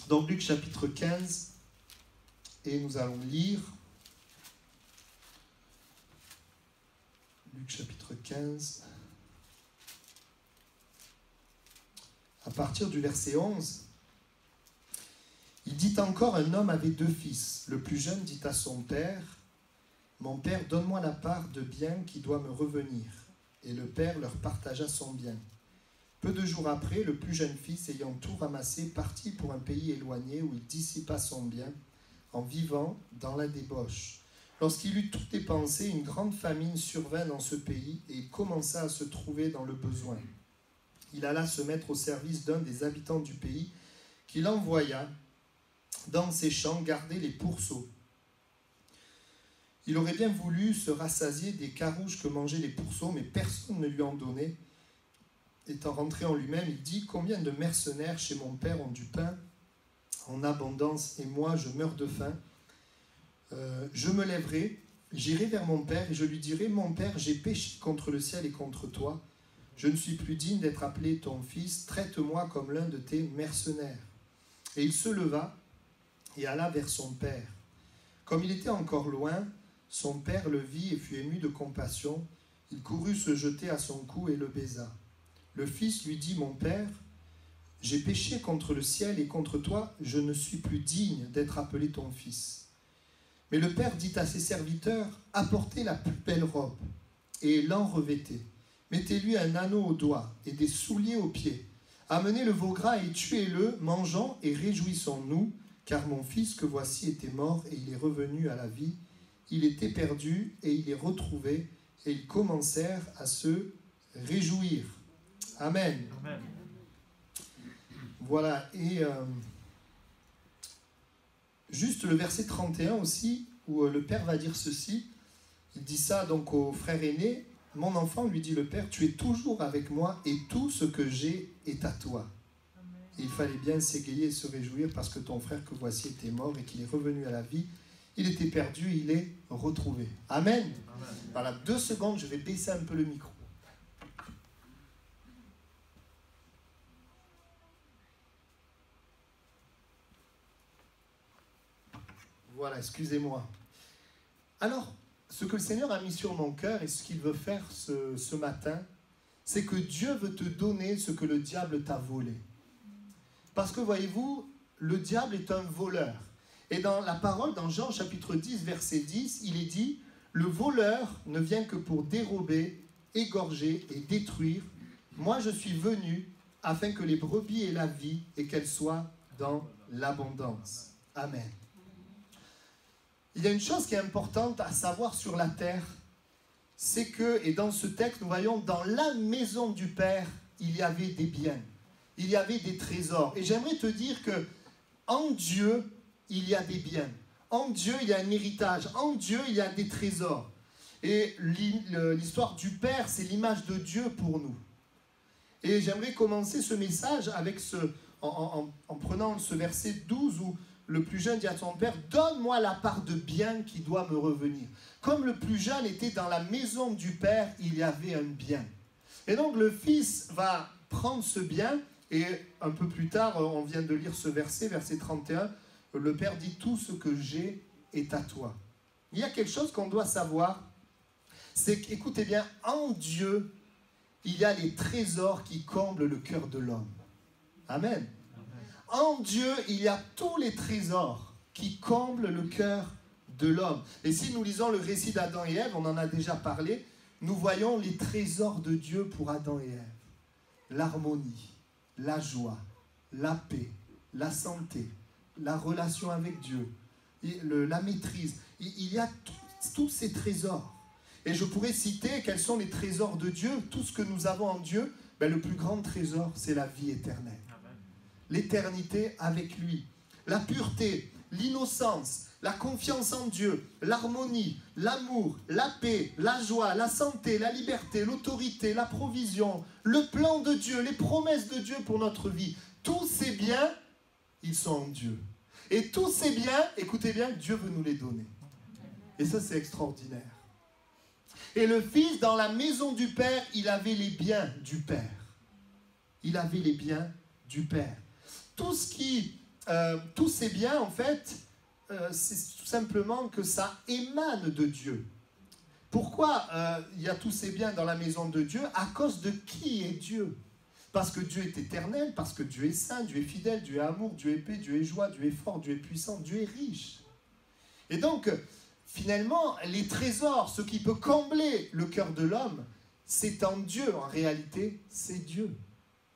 Donc Luc chapitre 15, et nous allons lire Luc chapitre 15, à partir du verset 11. Il dit encore, un homme avait 2 fils. Le plus jeune dit à son père, « Mon père, donne-moi la part de bien qui doit me revenir. » Et le père leur partagea son bien. Peu de jours après, le plus jeune fils, ayant tout ramassé, partit pour un pays éloigné où il dissipa son bien en vivant dans la débauche. Lorsqu'il eut tout dépensé, une grande famine survint dans ce pays et il commença à se trouver dans le besoin. Il alla se mettre au service d'un des habitants du pays qu'il envoya dans ses champs garder les pourceaux. Il aurait bien voulu se rassasier des carouges que mangeaient les pourceaux, mais personne ne lui en donnait. Étant rentré en lui-même, il dit, « Combien de mercenaires chez mon père ont du pain en abondance, et moi je meurs de faim. Je me lèverai, j'irai vers mon père, et je lui dirai, « Mon père, j'ai péché contre le ciel et contre toi. Je ne suis plus digne d'être appelé ton fils, traite-moi comme l'un de tes mercenaires. » Et il se leva et alla vers son père. Comme il était encore loin, son père le vit et fut ému de compassion. Il courut se jeter à son cou et le baisa. Le fils lui dit, « Mon père, j'ai péché contre le ciel et contre toi, je ne suis plus digne d'être appelé ton fils. » Mais le père dit à ses serviteurs, « Apportez la plus belle robe et l'en revêtez. Mettez-lui un anneau au doigt et des souliers aux pieds. Amenez le veau gras et tuez-le, mangeons et réjouissons-nous, car mon fils que voici était mort et il est revenu à la vie. Il était perdu et il est retrouvé. » Et ils commencèrent à se réjouir. Amen. Amen. Voilà, et juste le verset 31 aussi, où le père va dire ceci. Il dit ça donc au frère aîné. « Mon enfant, lui dit le père, tu es toujours avec moi et tout ce que j'ai est à toi. » Et il fallait bien s'égayer et se réjouir parce que ton frère que voici était mort et qu'il est revenu à la vie. Il était perdu, il est retrouvé. Amen. Amen. Voilà, 2 secondes, je vais baisser un peu le micro. Voilà, excusez-moi. Alors, ce que le Seigneur a mis sur mon cœur et ce qu'il veut faire ce matin, c'est que Dieu veut te donner ce que le diable t'a volé. Parce que, voyez-vous, le diable est un voleur. Et dans la parole, dans Jean chapitre 10, verset 10, il est dit, « Le voleur ne vient que pour dérober, égorger et détruire. Moi, je suis venu afin que les brebis aient la vie et qu'elles soient dans l'abondance. » Amen. Il y a une chose qui est importante à savoir sur la terre, c'est que, et dans ce texte, nous voyons, dans la maison du Père, il y avait des biens, il y avait des trésors. Et j'aimerais te dire que en Dieu, il y a des biens. En Dieu, il y a un héritage. En Dieu, il y a des trésors. Et l'histoire du Père, c'est l'image de Dieu pour nous. Et j'aimerais commencer ce message avec en prenant ce verset 12 où le plus jeune dit à son père, « Donne-moi la part de bien qui doit me revenir. » Comme le plus jeune était dans la maison du Père, il y avait un bien. Et donc le fils va prendre ce bien, et un peu plus tard, on vient de lire ce verset, verset 31, le Père dit, « Tout ce que j'ai est à toi. » Il y a quelque chose qu'on doit savoir, c'est qu'écoutez bien, en Dieu, il y a les trésors qui comblent le cœur de l'homme. Amen. En Dieu, il y a tous les trésors qui comblent le cœur de l'homme. Et si nous lisons le récit d'Adam et Ève, on en a déjà parlé, nous voyons les trésors de Dieu pour Adam et Ève. L'harmonie, la joie, la paix, la santé, la relation avec Dieu, la maîtrise. Il y a tous ces trésors. Et je pourrais citer quels sont les trésors de Dieu. Tout ce que nous avons en Dieu, le plus grand trésor, c'est la vie éternelle. L'éternité avec lui, la pureté, l'innocence, la confiance en Dieu, l'harmonie, l'amour, la paix, la joie, la santé, la liberté, l'autorité, la provision, le plan de Dieu, les promesses de Dieu pour notre vie. Tous ces biens, ils sont en Dieu. Et tous ces biens, écoutez bien, Dieu veut nous les donner. Et ça, c'est extraordinaire. Et le Fils, dans la maison du Père, il avait les biens du Père. Il avait les biens du Père. Tout ce qui tous ces biens, en fait, c'est tout simplement que ça émane de Dieu. Pourquoi il y a tous ces biens dans la maison de Dieu? À cause de qui est Dieu? Parce que Dieu est éternel, parce que Dieu est saint, Dieu est fidèle, Dieu est amour, Dieu est paix, Dieu est joie, Dieu est fort, Dieu est puissant, Dieu est riche. Et donc, finalement, les trésors, ce qui peut combler le cœur de l'homme, c'est en Dieu. En réalité, c'est Dieu.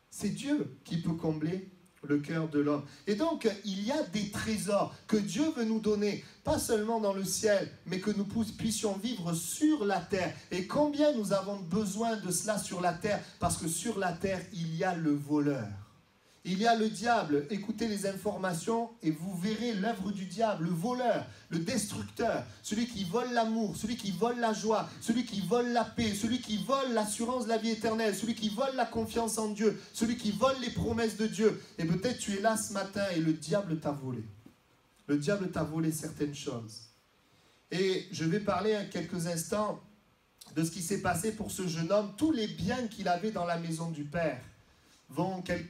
C'est Dieu qui peut combler le cœur de l'homme. Et donc, il y a des trésors que Dieu veut nous donner, pas seulement dans le ciel, mais que nous puissions vivre sur la terre. Et combien nous avons besoin de cela sur la terre? Parce que sur la terre, il y a le voleur. Il y a le diable. Écoutez les informations et vous verrez l'œuvre du diable, le voleur, le destructeur, celui qui vole l'amour, celui qui vole la joie, celui qui vole la paix, celui qui vole l'assurance de la vie éternelle, celui qui vole la confiance en Dieu, celui qui vole les promesses de Dieu. Et peut-être tu es là ce matin et le diable t'a volé. Le diable t'a volé certaines choses. Et je vais parler en quelques instants de ce qui s'est passé pour ce jeune homme, tous les biens qu'il avait dans la maison du Père.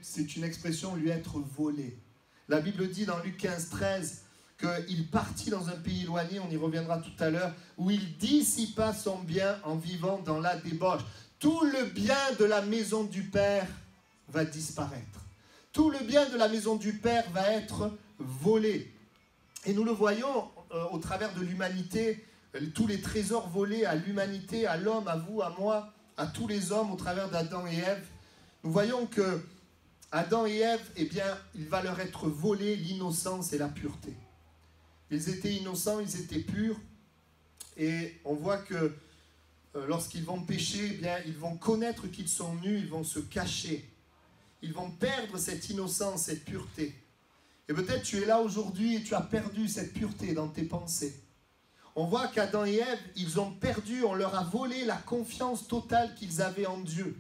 C'est une expression, lui être volé. La Bible dit dans Luc 15, 13 qu'il partit dans un pays éloigné, on y reviendra tout à l'heure, où il dissipa son bien en vivant dans la débauche. Tout le bien de la maison du Père va disparaître. Tout le bien de la maison du Père va être volé. Et nous le voyons au travers de l'humanité, tous les trésors volés à l'humanité, à l'homme, à vous, à moi, à tous les hommes au travers d'Adam et Ève. Nous voyons que Adam et Ève, eh bien, il va leur être volé l'innocence et la pureté. Ils étaient innocents, ils étaient purs, et on voit que lorsqu'ils vont pécher, eh bien, ils vont connaître qu'ils sont nus, ils vont se cacher. Ils vont perdre cette innocence, cette pureté. Et peut-être tu es là aujourd'hui et tu as perdu cette pureté dans tes pensées. On voit qu'Adam et Ève, ils ont perdu, on leur a volé la confiance totale qu'ils avaient en Dieu.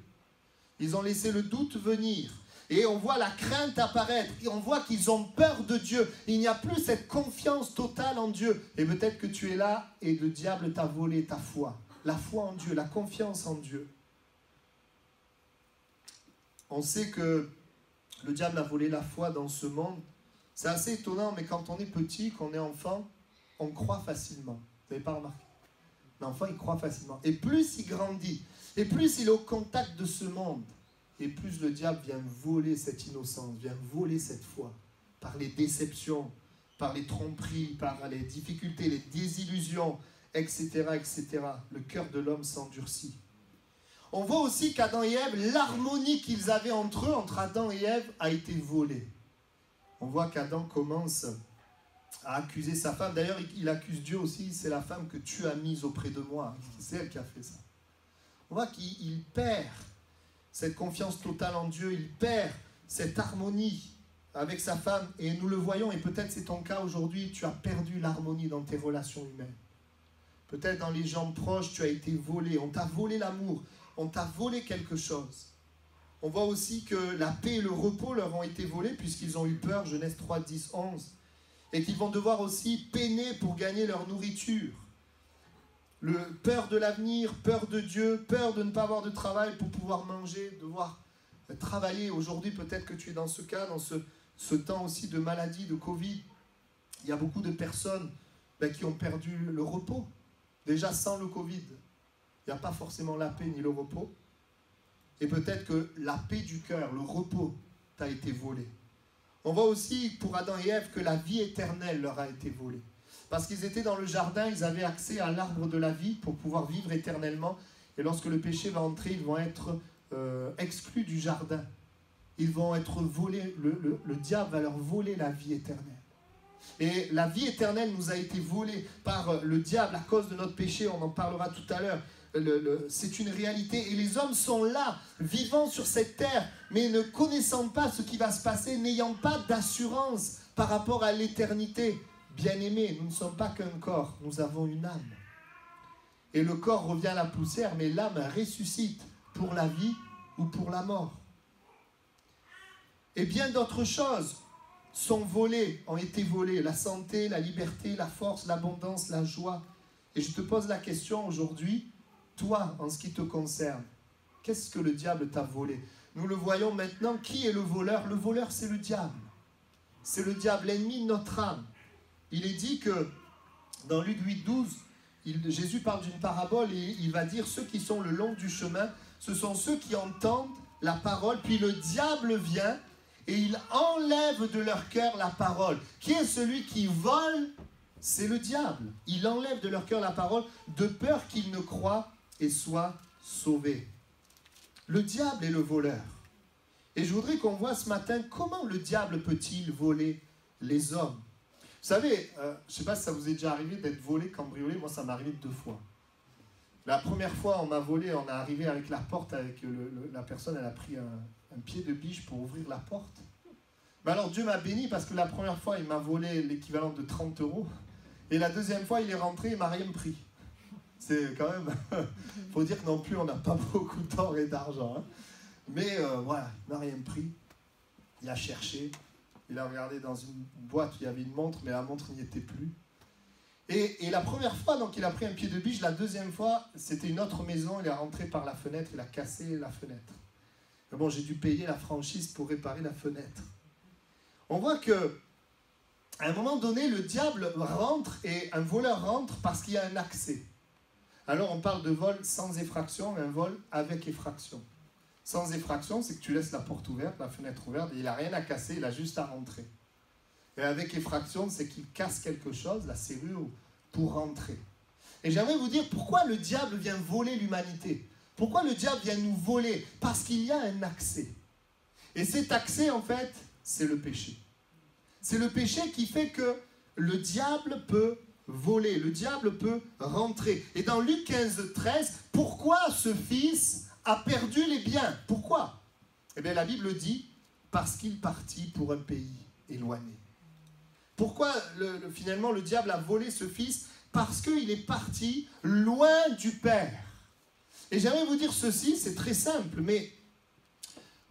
Ils ont laissé le doute venir. Et on voit la crainte apparaître. Et on voit qu'ils ont peur de Dieu. Il n'y a plus cette confiance totale en Dieu. Et peut-être que tu es là et le diable t'a volé ta foi. La foi en Dieu, la confiance en Dieu. On sait que le diable a volé la foi dans ce monde. C'est assez étonnant, mais quand on est petit, quand on est enfant, on croit facilement. Vous n'avez pas remarqué? L'enfant, il croit facilement. Et plus il grandit, et plus il est au contact de ce monde, et plus le diable vient voler cette innocence, vient voler cette foi, par les déceptions, par les tromperies, par les difficultés, les désillusions, etc., etc. Le cœur de l'homme s'endurcit. On voit aussi qu'Adam et Ève, l'harmonie qu'ils avaient entre eux, entre Adam et Ève, a été volée. On voit qu'Adam commence à accuser sa femme. D'ailleurs, il accuse Dieu aussi, c'est la femme que tu as mise auprès de moi. C'est elle qui a fait ça. On voit qu'il perd cette confiance totale en Dieu, il perd cette harmonie avec sa femme, et nous le voyons, et peut-être c'est ton cas aujourd'hui, tu as perdu l'harmonie dans tes relations humaines. Peut-être dans les gens proches, tu as été volé, on t'a volé l'amour, on t'a volé quelque chose. On voit aussi que la paix et le repos leur ont été volés, puisqu'ils ont eu peur, Genèse 3, 10, 11, et qu'ils vont devoir aussi peiner pour gagner leur nourriture. Peur de l'avenir, peur de Dieu, peur de ne pas avoir de travail pour pouvoir manger, devoir travailler. Aujourd'hui, peut-être que tu es dans ce cas, dans ce temps aussi de maladie, de Covid. Il y a beaucoup de personnes qui ont perdu le repos. Déjà, sans le Covid, il n'y a pas forcément la paix ni le repos. Et peut-être que la paix du cœur, le repos, t'a été volé. On voit aussi pour Adam et Ève que la vie éternelle leur a été volée. Parce qu'ils étaient dans le jardin, ils avaient accès à l'arbre de la vie pour pouvoir vivre éternellement. Et lorsque le péché va entrer, ils vont être exclus du jardin. Ils vont être volés, le diable va leur voler la vie éternelle. Et la vie éternelle nous a été volée par le diable à cause de notre péché, on en parlera tout à l'heure. C'est une réalité. Et les hommes sont là, vivant sur cette terre, mais ne connaissant pas ce qui va se passer, n'ayant pas d'assurance par rapport à l'éternité. Bien-aimés, nous ne sommes pas qu'un corps, nous avons une âme. Et le corps revient à la poussière, mais l'âme ressuscite pour la vie ou pour la mort. Et bien d'autres choses sont volées, ont été volées. La santé, la liberté, la force, l'abondance, la joie. Et je te pose la question aujourd'hui, toi, en ce qui te concerne, qu'est-ce que le diable t'a volé? Nous le voyons maintenant, qui est le voleur? Le voleur, c'est le diable. c'est le diable, l'ennemi de notre âme. Il est dit que dans Luc 8, 12, Jésus parle d'une parabole et il va dire ceux qui sont le long du chemin, ce sont ceux qui entendent la parole, puis le diable vient et il enlève de leur cœur la parole. Qui est celui qui vole? C'est le diable. Il enlève de leur cœur la parole de peur qu'ils ne croient et soient sauvés. Le diable est le voleur. Et je voudrais qu'on voit ce matin comment le diable peut-il voler les hommes. Vous savez, je ne sais pas si ça vous est déjà arrivé d'être volé, cambriolé. Moi, ça m'est arrivé 2 fois. La première fois, on m'a volé, on est arrivé avec la porte, avec la personne, elle a pris un pied de biche pour ouvrir la porte. Mais alors Dieu m'a béni parce que la première fois, il m'a volé l'équivalent de 30 €. Et la deuxième fois, il est rentré, il m'a rien pris. C'est quand même... Il faut dire que non plus, on n'a pas beaucoup d'or et d'argent. Hein. Mais voilà, il m'a rien pris. Il a cherché. Il a regardé dans une boîte où il y avait une montre, mais la montre n'y était plus. Et la première fois, donc, il a pris un pied de biche. La deuxième fois, c'était une autre maison. Il est rentré par la fenêtre. Il a cassé la fenêtre. Mais bon, j'ai dû payer la franchise pour réparer la fenêtre. On voit que à un moment donné, le diable rentre et un voleur rentre parce qu'il y a un accès. Alors on parle de vol sans effraction, mais un vol avec effraction. Sans effraction, c'est que tu laisses la porte ouverte, la fenêtre ouverte, et il n'a rien à casser, il a juste à rentrer. Et avec effraction, c'est qu'il casse quelque chose, la serrure, pour rentrer. Et j'aimerais vous dire pourquoi le diable vient voler l'humanité. Pourquoi le diable vient nous voler? Parce qu'il y a un accès. Et cet accès, en fait, c'est le péché. C'est le péché qui fait que le diable peut voler, le diable peut rentrer. Et dans Luc 15, 13, pourquoi ce fils a perdu les biens? Pourquoi? Eh bien, la Bible dit, parce qu'il partit pour un pays éloigné. Pourquoi finalement le diable a volé ce fils? Parce qu'il est parti loin du Père. Et j'aimerais vous dire ceci, c'est très simple, mais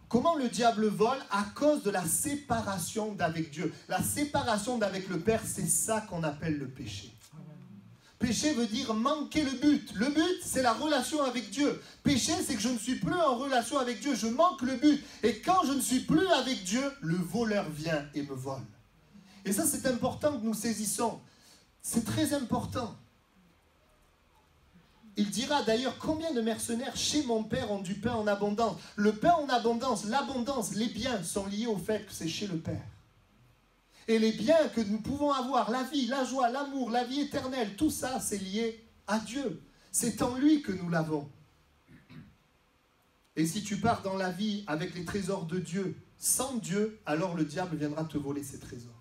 comment le diable vole? À cause de la séparation d'avec Dieu. La séparation d'avec le Père, c'est ça qu'on appelle le péché. Péché veut dire manquer le but. Le but, c'est la relation avec Dieu. Péché, c'est que je ne suis plus en relation avec Dieu. Je manque le but. Et quand je ne suis plus avec Dieu, le voleur vient et me vole. Et ça, c'est important que nous saisissons. C'est très important. Il dira d'ailleurs, combien de mercenaires chez mon Père ont du pain en abondance? Le pain en abondance, l'abondance, les biens sont liés au fait que c'est chez le Père. Et les biens que nous pouvons avoir, la vie, la joie, l'amour, la vie éternelle, tout ça, c'est lié à Dieu. C'est en lui que nous l'avons. Et si tu pars dans la vie avec les trésors de Dieu, sans Dieu, alors le diable viendra te voler ses trésors.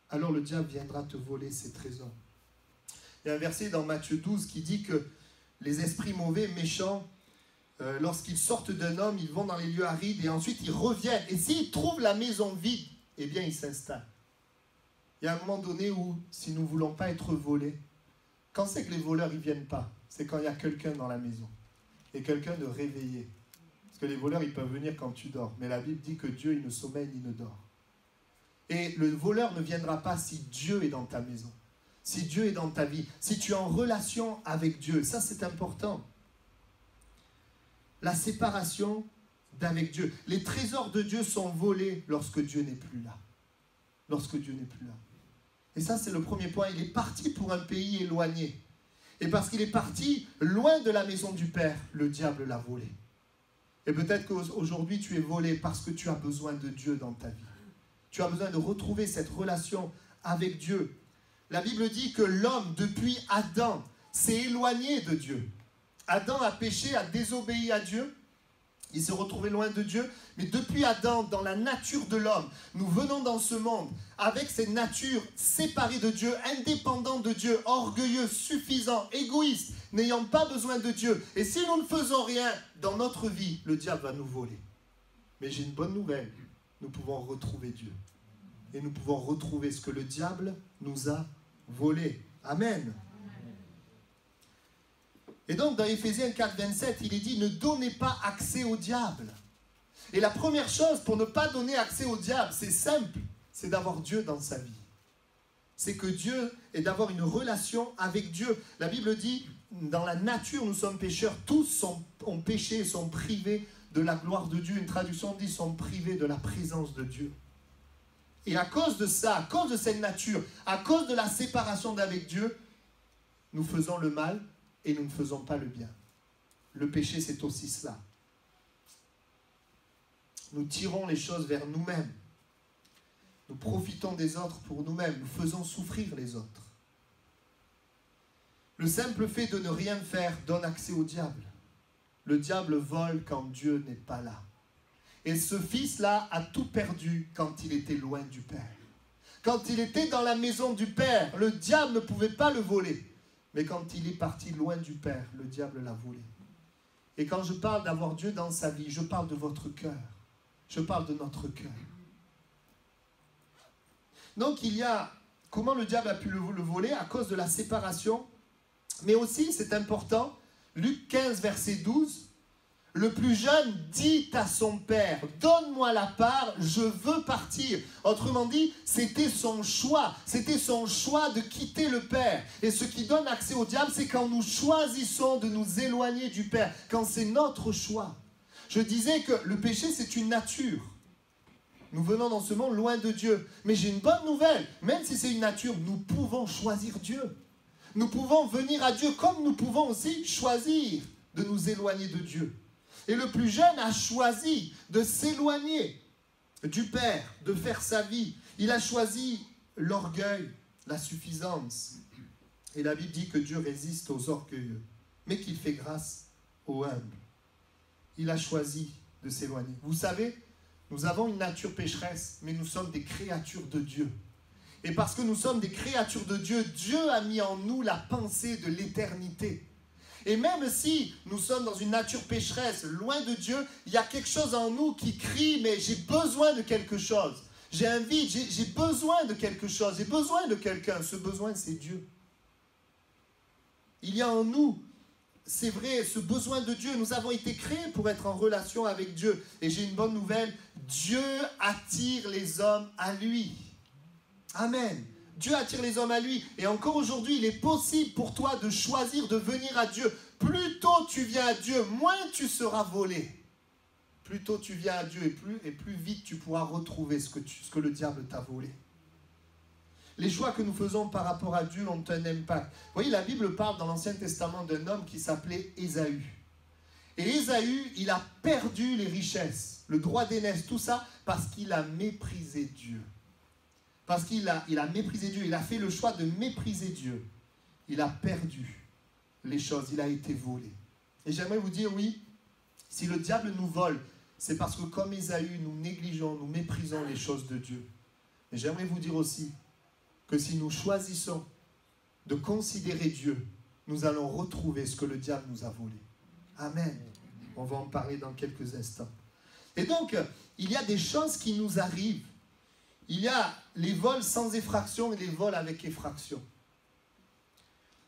Alors le diable viendra te voler ses trésors. Il y a un verset dans Matthieu 12 qui dit que les esprits mauvais, méchants, lorsqu'ils sortent d'un homme, ils vont dans les lieux arides et ensuite ils reviennent. Et s'ils trouvent la maison vide, eh bien ils s'installent. Il y a un moment donné où, si nous ne voulons pas être volés, quand c'est que les voleurs ne viennent pas? C'est quand il y a quelqu'un dans la maison. Et quelqu'un de réveillé. Parce que les voleurs, ils peuvent venir quand tu dors. Mais la Bible dit que Dieu, il ne sommeille ni ne dort. Et le voleur ne viendra pas si Dieu est dans ta maison. Si Dieu est dans ta vie, si tu es en relation avec Dieu, ça c'est important. La séparation d'avec Dieu. Les trésors de Dieu sont volés lorsque Dieu n'est plus là. Lorsque Dieu n'est plus là. Et ça c'est le premier point. Il est parti pour un pays éloigné. Et parce qu'il est parti loin de la maison du Père, le diable l'a volé. Et peut-être qu'aujourd'hui tu es volé parce que tu as besoin de Dieu dans ta vie. Tu as besoin de retrouver cette relation avec Dieu. La Bible dit que l'homme, depuis Adam, s'est éloigné de Dieu. Adam a péché, a désobéi à Dieu. Il s'est retrouvé loin de Dieu. Mais depuis Adam, dans la nature de l'homme, nous venons dans ce monde avec cette nature séparée de Dieu, indépendant de Dieu, orgueilleux, suffisant, égoïste, n'ayant pas besoin de Dieu. Et si nous ne faisons rien dans notre vie, le diable va nous voler. Mais j'ai une bonne nouvelle. Nous pouvons retrouver Dieu. Et nous pouvons retrouver ce que le diable nous a volé. Amen. Et donc dans Éphésiens 4, 27, il est dit, ne donnez pas accès au diable. Et la première chose pour ne pas donner accès au diable, c'est simple, c'est d'avoir Dieu dans sa vie. C'est que Dieu est d'avoir une relation avec Dieu. La Bible dit, dans la nature, nous sommes pécheurs, tous ont péché et sont privés de la gloire de Dieu. Une traduction dit, sont privés de la présence de Dieu. Et à cause de ça, à cause de cette nature, à cause de la séparation d'avec Dieu, nous faisons le mal et nous ne faisons pas le bien. Le péché, c'est aussi cela. Nous tirons les choses vers nous-mêmes. Nous profitons des autres pour nous-mêmes. Nous faisons souffrir les autres. Le simple fait de ne rien faire donne accès au diable. Le diable vole quand Dieu n'est pas là. Et ce fils-là a tout perdu quand il était loin du Père. Quand il était dans la maison du Père, le diable ne pouvait pas le voler. Mais quand il est parti loin du Père, le diable l'a volé. Et quand je parle d'avoir Dieu dans sa vie, je parle de votre cœur. Je parle de notre cœur. Donc il y a comment le diable a pu le voler à cause de la séparation. Mais aussi, c'est important, Luc 15, verset 12, le plus jeune dit à son père, donne-moi la part, je veux partir. Autrement dit, c'était son choix de quitter le Père. Et ce qui donne accès au diable, c'est quand nous choisissons de nous éloigner du Père, quand c'est notre choix. Je disais que le péché, c'est une nature. Nous venons dans ce monde loin de Dieu. Mais j'ai une bonne nouvelle, même si c'est une nature, nous pouvons choisir Dieu. Nous pouvons venir à Dieu comme nous pouvons aussi choisir de nous éloigner de Dieu. Et le plus jeune a choisi de s'éloigner du Père, de faire sa vie. Il a choisi l'orgueil, la suffisance. Et la Bible dit que Dieu résiste aux orgueilleux, mais qu'il fait grâce aux humbles. Il a choisi de s'éloigner. Vous savez, nous avons une nature pécheresse, mais nous sommes des créatures de Dieu. Et parce que nous sommes des créatures de Dieu, Dieu a mis en nous la pensée de l'éternité. Et même si nous sommes dans une nature pécheresse, loin de Dieu, il y a quelque chose en nous qui crie, mais j'ai besoin de quelque chose. J'ai un vide, j'ai besoin de quelque chose, j'ai besoin de quelqu'un. Ce besoin, c'est Dieu. Il y a en nous, c'est vrai, ce besoin de Dieu. Nous avons été créés pour être en relation avec Dieu. Et j'ai une bonne nouvelle, Dieu attire les hommes à lui. Amen. Dieu attire les hommes à lui. Et encore aujourd'hui, il est possible pour toi de choisir de venir à Dieu. Plus tôt tu viens à Dieu, moins tu seras volé. Plus tôt tu viens à Dieu et plus vite tu pourras retrouver ce que le diable t'a volé. Les choix que nous faisons par rapport à Dieu ont un impact. Vous voyez, la Bible parle dans l'Ancien Testament d'un homme qui s'appelait Ésaü. Et Ésaü, il a perdu les richesses, le droit d'aînesse, tout ça, parce qu'il a méprisé Dieu. Parce qu'il a méprisé Dieu, il a fait le choix de mépriser Dieu. Il a perdu les choses, il a été volé. Et j'aimerais vous dire, oui, si le diable nous vole, c'est parce que comme Ésaü, nous négligeons, nous méprisons les choses de Dieu. Et j'aimerais vous dire aussi que si nous choisissons de considérer Dieu, nous allons retrouver ce que le diable nous a volé. Amen. On va en parler dans quelques instants. Et donc, il y a des choses qui nous arrivent. Il y a les vols sans effraction et les vols avec effraction.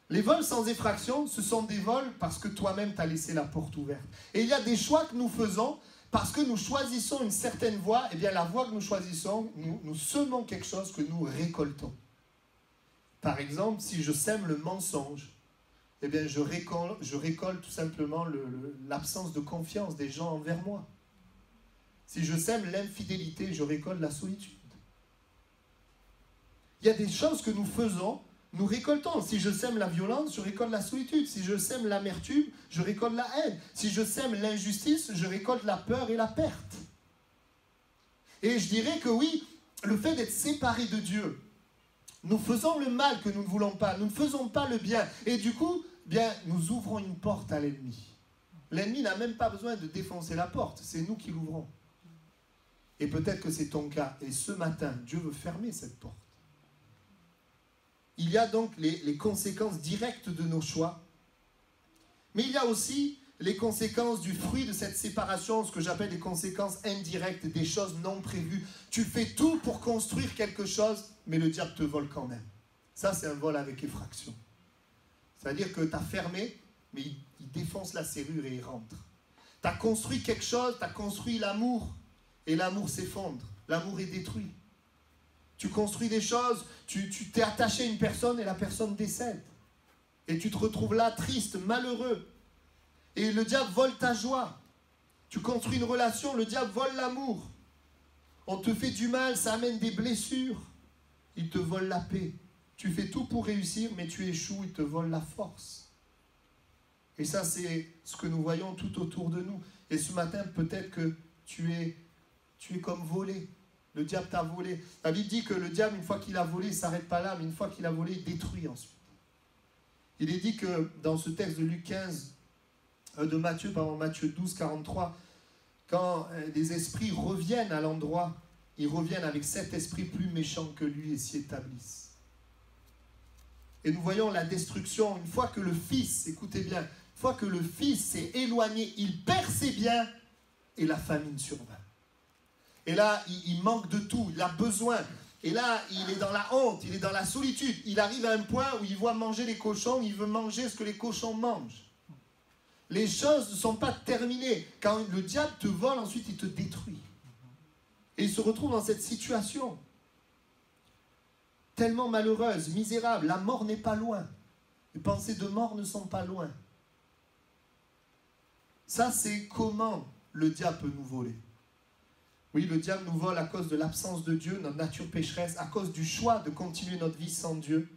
Les vols sans effraction, ce sont des vols parce que toi-même t'as laissé la porte ouverte. Et il y a des choix que nous faisons parce que nous choisissons une certaine voie. Et bien la voie que nous choisissons, nous semons quelque chose que nous récoltons. Par exemple, si je sème le mensonge, eh bien je récolte tout simplement l'absence de confiance des gens envers moi. Si je sème l'infidélité, je récolte la solitude. Il y a des choses que nous faisons, nous récoltons. Si je sème la violence, je récolte la solitude. Si je sème l'amertume, je récolte la haine. Si je sème l'injustice, je récolte la peur et la perte. Et je dirais que oui, le fait d'être séparé de Dieu, nous faisons le mal que nous ne voulons pas, nous ne faisons pas le bien. Et du coup, bien, nous ouvrons une porte à l'ennemi. L'ennemi n'a même pas besoin de défoncer la porte, c'est nous qui l'ouvrons. Et peut-être que c'est ton cas. Et ce matin, Dieu veut fermer cette porte. Il y a donc les conséquences directes de nos choix. Mais il y a aussi les conséquences du fruit de cette séparation, ce que j'appelle les conséquences indirectes, des choses non prévues. Tu fais tout pour construire quelque chose, mais le diable te vole quand même. Ça, c'est un vol avec effraction. C'est-à-dire que tu as fermé, mais il défonce la serrure et il rentre. Tu as construit quelque chose, tu as construit l'amour, et l'amour s'effondre. L'amour est détruit. Tu construis des choses, tu t'es attaché à une personne et la personne décède. Et tu te retrouves là, triste, malheureux. Et le diable vole ta joie. Tu construis une relation, le diable vole l'amour. On te fait du mal, ça amène des blessures. Ils te volent la paix. Tu fais tout pour réussir, mais tu échoues, ils te volent la force. Et ça, c'est ce que nous voyons tout autour de nous. Et ce matin, peut-être que tu es comme volé. Le diable t'a volé. La Bible dit que le diable, une fois qu'il a volé, il ne s'arrête pas là, mais une fois qu'il a volé, il détruit ensuite. Il est dit que dans ce texte de Luc 15, de Matthieu 12, 43, quand les esprits reviennent à l'endroit, ils reviennent avec 7 esprits plus méchants que lui et s'y établissent. Et nous voyons la destruction, une fois que le Fils, écoutez bien, une fois que le Fils s'est éloigné, il perd ses biens et la famine survint. Et là, il manque de tout, il a besoin. Et là, il est dans la honte, il est dans la solitude. Il arrive à un point où il voit manger les cochons, il veut manger ce que les cochons mangent. Les choses ne sont pas terminées. Quand le diable te vole, ensuite il te détruit. Et il se retrouve dans cette situation tellement malheureuse, misérable. La mort n'est pas loin. Les pensées de mort ne sont pas loin. Ça, c'est comment le diable peut nous voler. Oui, le diable nous vole à cause de l'absence de Dieu, notre nature pécheresse, à cause du choix de continuer notre vie sans Dieu.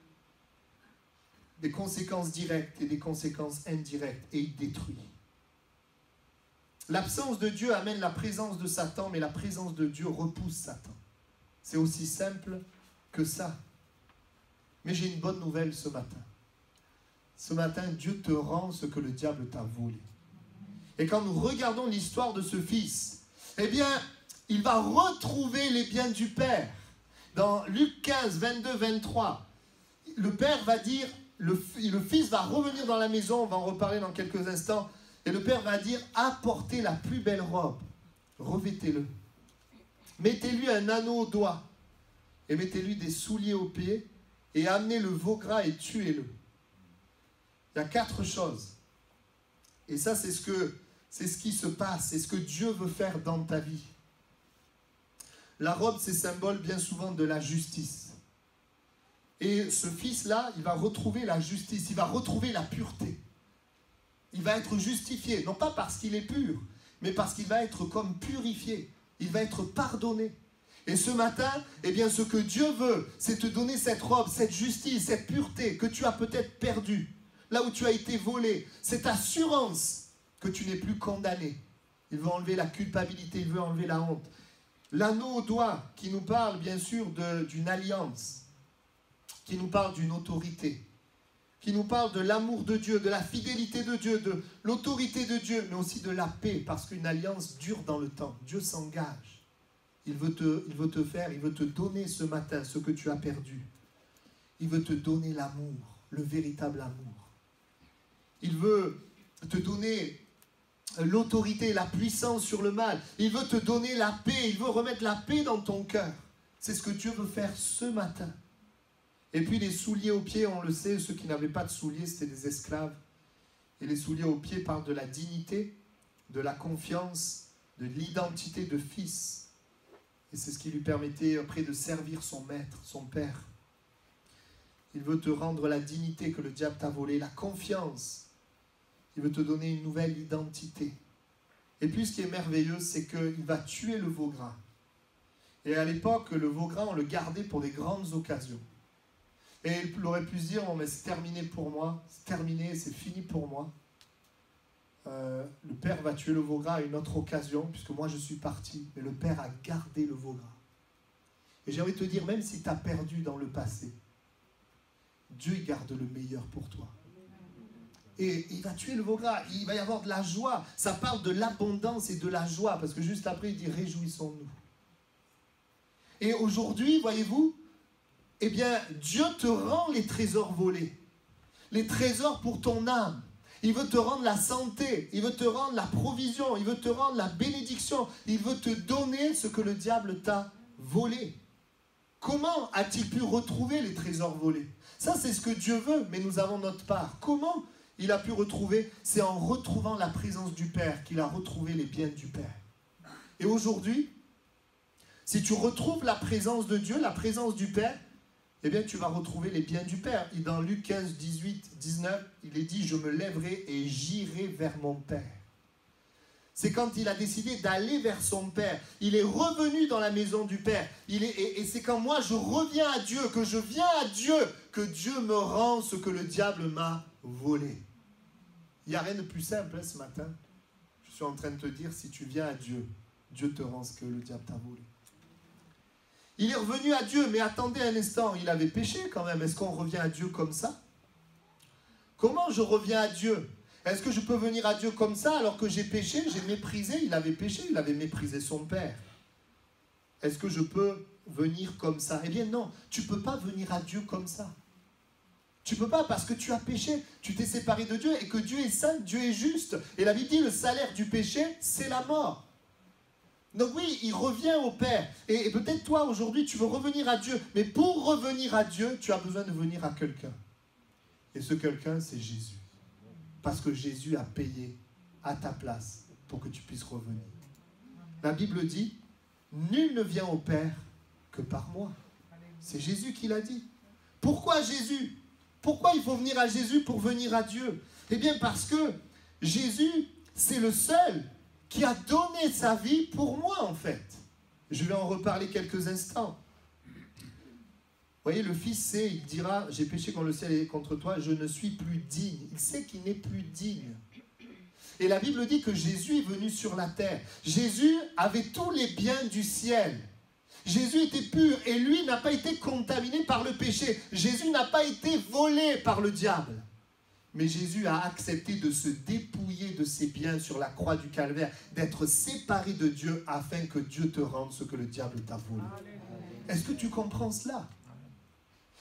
Des conséquences directes et des conséquences indirectes, et il détruit. L'absence de Dieu amène la présence de Satan, mais la présence de Dieu repousse Satan. C'est aussi simple que ça. Mais j'ai une bonne nouvelle ce matin. Ce matin, Dieu te rend ce que le diable t'a volé. Et quand nous regardons l'histoire de ce fils, eh bien, il va retrouver les biens du Père. Dans Luc 15, 22, 23, le Père va dire, le fils va revenir dans la maison, on va en reparler dans quelques instants, et le Père va dire, apportez la plus belle robe, revêtez-le. Mettez-lui un anneau au doigt, et mettez-lui des souliers aux pieds, et amenez le veau gras et tuez-le. Il y a 4 choses. Et ça, c'est ce qui se passe, c'est ce que Dieu veut faire dans ta vie. La robe, c'est symbole bien souvent de la justice. Et ce fils-là, il va retrouver la justice, il va retrouver la pureté. Il va être justifié, non pas parce qu'il est pur, mais parce qu'il va être comme purifié. Il va être pardonné. Et ce matin, eh bien, ce que Dieu veut, c'est te donner cette robe, cette justice, cette pureté que tu as peut-être perdue, là où tu as été volé, cette assurance que tu n'es plus condamné. Il veut enlever la culpabilité, il veut enlever la honte. L'anneau au doigt qui nous parle bien sûr d'une alliance, qui nous parle d'une autorité, qui nous parle de l'amour de Dieu, de la fidélité de Dieu, de l'autorité de Dieu, mais aussi de la paix, parce qu'une alliance dure dans le temps. Dieu s'engage. Il veut te donner ce matin ce que tu as perdu. Il veut te donner l'amour, le véritable amour. Il veut te donner l'autorité, la puissance sur le mal. Il veut te donner la paix. Il veut remettre la paix dans ton cœur. C'est ce que Dieu veut faire ce matin. Et puis les souliers aux pieds, on le sait, ceux qui n'avaient pas de souliers, c'était des esclaves. Et les souliers aux pieds parlent de la dignité, de la confiance, de l'identité de fils. Et c'est ce qui lui permettait après de servir son maître, son père. Il veut te rendre la dignité que le diable t'a volée, la confiance. Il veut te donner une nouvelle identité. Et puis ce qui est merveilleux, c'est qu'il va tuer le veau gras. Et à l'époque, le veau gras, on le gardait pour des grandes occasions. Et il aurait pu se dire, non mais c'est terminé pour moi, c'est terminé, c'est fini pour moi. Le père va tuer le veau gras à une autre occasion, puisque moi je suis parti. Mais le père a gardé le veau gras. Et j'ai envie de te dire, même si tu as perdu dans le passé, Dieu il garde le meilleur pour toi. Et il va tuer le veau gras, il va y avoir de la joie. Ça parle de l'abondance et de la joie, parce que juste après il dit, réjouissons-nous. Et aujourd'hui, voyez-vous, eh bien, Dieu te rend les trésors volés. Les trésors pour ton âme. Il veut te rendre la santé. Il veut te rendre la provision. Il veut te rendre la bénédiction. Il veut te donner ce que le diable t'a volé. Comment a-t-il pu retrouver les trésors volés? Ça, c'est ce que Dieu veut, mais nous avons notre part. Comment il a pu retrouver? C'est en retrouvant la présence du Père qu'il a retrouvé les biens du Père. Et aujourd'hui, si tu retrouves la présence de Dieu, la présence du Père, eh bien, tu vas retrouver les biens du Père. Et dans Luc 15, 18, 19, il est dit, je me lèverai et j'irai vers mon Père. C'est quand il a décidé d'aller vers son Père. Il est revenu dans la maison du Père. Et c'est quand moi je reviens à Dieu, que je viens à Dieu, que Dieu me rend ce que le diable m'a volé. Il n'y a rien de plus simple ce matin. Je suis en train de te dire, si tu viens à Dieu, Dieu te rend ce que le diable t'a volé. Il est revenu à Dieu, mais attendez un instant, il avait péché quand même. Est-ce qu'on revient à Dieu comme ça? Comment je reviens à Dieu? Est-ce que je peux venir à Dieu comme ça alors que j'ai péché, j'ai méprisé? Il avait péché, il avait méprisé son Père. Est-ce que je peux venir comme ça? Eh bien non, tu ne peux pas venir à Dieu comme ça. Tu ne peux pas parce que tu as péché, tu t'es séparé de Dieu et que Dieu est saint, Dieu est juste. Et la Bible dit le salaire du péché, c'est la mort. Donc oui, il revient au Père. Et peut-être toi, aujourd'hui, tu veux revenir à Dieu. Mais pour revenir à Dieu, tu as besoin de venir à quelqu'un. Et ce quelqu'un, c'est Jésus. Parce que Jésus a payé à ta place pour que tu puisses revenir. La Bible dit, nul ne vient au Père que par moi. C'est Jésus qui l'a dit. Pourquoi Jésus? Pourquoi il faut venir à Jésus pour venir à Dieu? Eh bien parce que Jésus, c'est le seul qui a donné sa vie pour moi en fait. Je vais en reparler quelques instants. Vous voyez, le Fils sait, il dira, j'ai péché contre le ciel et contre toi, je ne suis plus digne. Il sait qu'il n'est plus digne. Et la Bible dit que Jésus est venu sur la terre. Jésus avait tous les biens du ciel. Jésus était pur et lui n'a pas été contaminé par le péché. Jésus n'a pas été volé par le diable. Mais Jésus a accepté de se dépouiller de ses biens sur la croix du Calvaire, d'être séparé de Dieu afin que Dieu te rende ce que le diable t'a volé. Est-ce que tu comprends cela?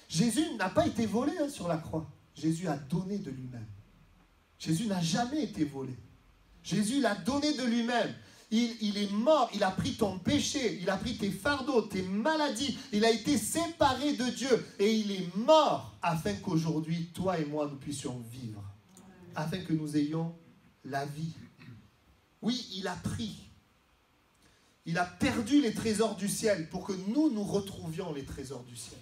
Jésus n'a pas été volé sur la croix. Jésus a donné de lui-même. Jésus n'a jamais été volé. Jésus l'a donné de lui-même. Il est mort, il a pris ton péché, il a pris tes fardeaux, tes maladies, il a été séparé de Dieu et il est mort afin qu'aujourd'hui, toi et moi, nous puissions vivre, afin que nous ayons la vie. Oui, il a pris, il a perdu les trésors du ciel pour que nous retrouvions les trésors du ciel.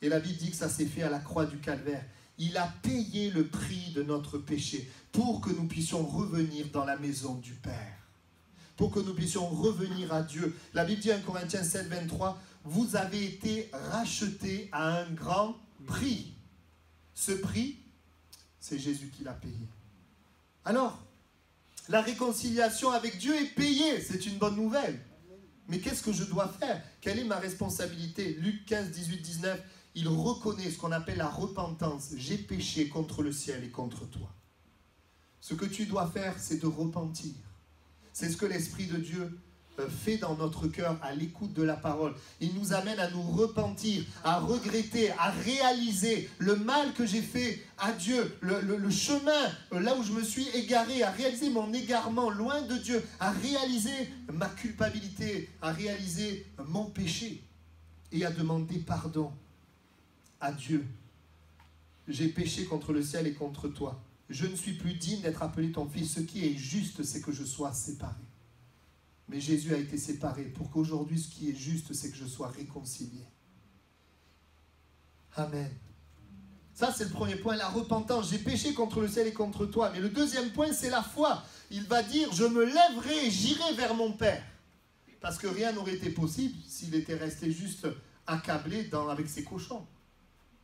Et la Bible dit que ça s'est fait à la croix du Calvaire. Il a payé le prix de notre péché pour que nous puissions revenir dans la maison du Père. Pour que nous puissions revenir à Dieu. La Bible dit en Corinthiens 7, 23, vous avez été rachetés à un grand prix. Ce prix, c'est Jésus qui l'a payé. Alors, la réconciliation avec Dieu est payée, c'est une bonne nouvelle. Mais qu'est-ce que je dois faire? Quelle est ma responsabilité? Luc 15, 18, 19, il reconnaît ce qu'on appelle la repentance. J'ai péché contre le ciel et contre toi. Ce que tu dois faire, c'est de repentir. C'est ce que l'Esprit de Dieu fait dans notre cœur à l'écoute de la parole. Il nous amène à nous repentir, à regretter, à réaliser le mal que j'ai fait à Dieu, le chemin là où je me suis égaré, à réaliser mon égarement loin de Dieu, à réaliser ma culpabilité, à réaliser mon péché et à demander pardon à Dieu. J'ai péché contre le ciel et contre toi. Je ne suis plus digne d'être appelé ton fils. Ce qui est juste, c'est que je sois séparé. Mais Jésus a été séparé pour qu'aujourd'hui, ce qui est juste, c'est que je sois réconcilié. Amen. Ça, c'est le premier point, la repentance. J'ai péché contre le ciel et contre toi. Mais le deuxième point, c'est la foi. Il va dire, je me lèverai et j'irai vers mon Père. Parce que rien n'aurait été possible s'il était resté juste accablé avec ses cochons.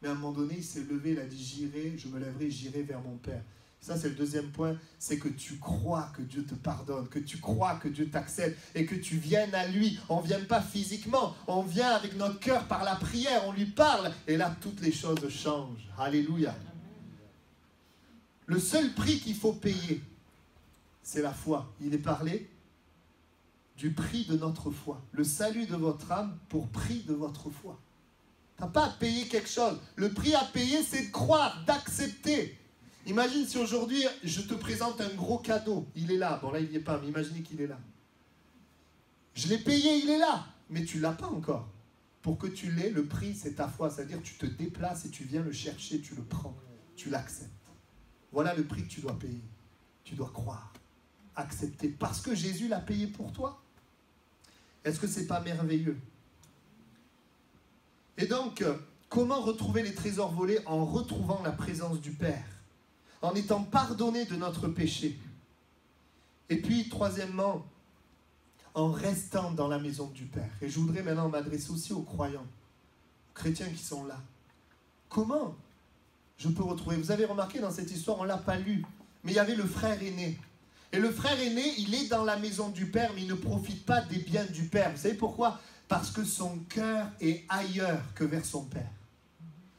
Mais à un moment donné, il s'est levé, il a dit, j'irai, je me lèverai, j'irai vers mon Père. Ça, c'est le deuxième point, c'est que tu crois que Dieu te pardonne, que tu crois que Dieu t'accepte et que tu viennes à lui. On ne vient pas physiquement, on vient avec notre cœur par la prière, on lui parle et là, toutes les choses changent. Alléluia. Le seul prix qu'il faut payer, c'est la foi. Il est parlé du prix de notre foi. Le salut de votre âme pour prix de votre foi. Tu n'as pas à payer quelque chose. Le prix à payer, c'est de croire, d'accepter. Imagine si aujourd'hui, je te présente un gros cadeau. Il est là. Bon, là, il n'y est pas, mais imaginez qu'il est là. Je l'ai payé, il est là. Mais tu ne l'as pas encore. Pour que tu l'aies, le prix, c'est ta foi. C'est-à-dire tu te déplaces et tu viens le chercher, tu le prends, tu l'acceptes. Voilà le prix que tu dois payer. Tu dois croire, accepter. Parce que Jésus l'a payé pour toi. Est-ce que ce n'est pas merveilleux? Et donc, comment retrouver les trésors volés? En retrouvant la présence du Père, en étant pardonné de notre péché. Et puis, troisièmement, en restant dans la maison du Père. Et je voudrais maintenant m'adresser aussi aux croyants, aux chrétiens qui sont là. Comment je peux retrouver? Vous avez remarqué dans cette histoire, on ne l'a pas lu, mais il y avait le frère aîné. Et le frère aîné, il est dans la maison du Père, mais il ne profite pas des biens du Père. Vous savez pourquoi? Parce que son cœur est ailleurs que vers son Père.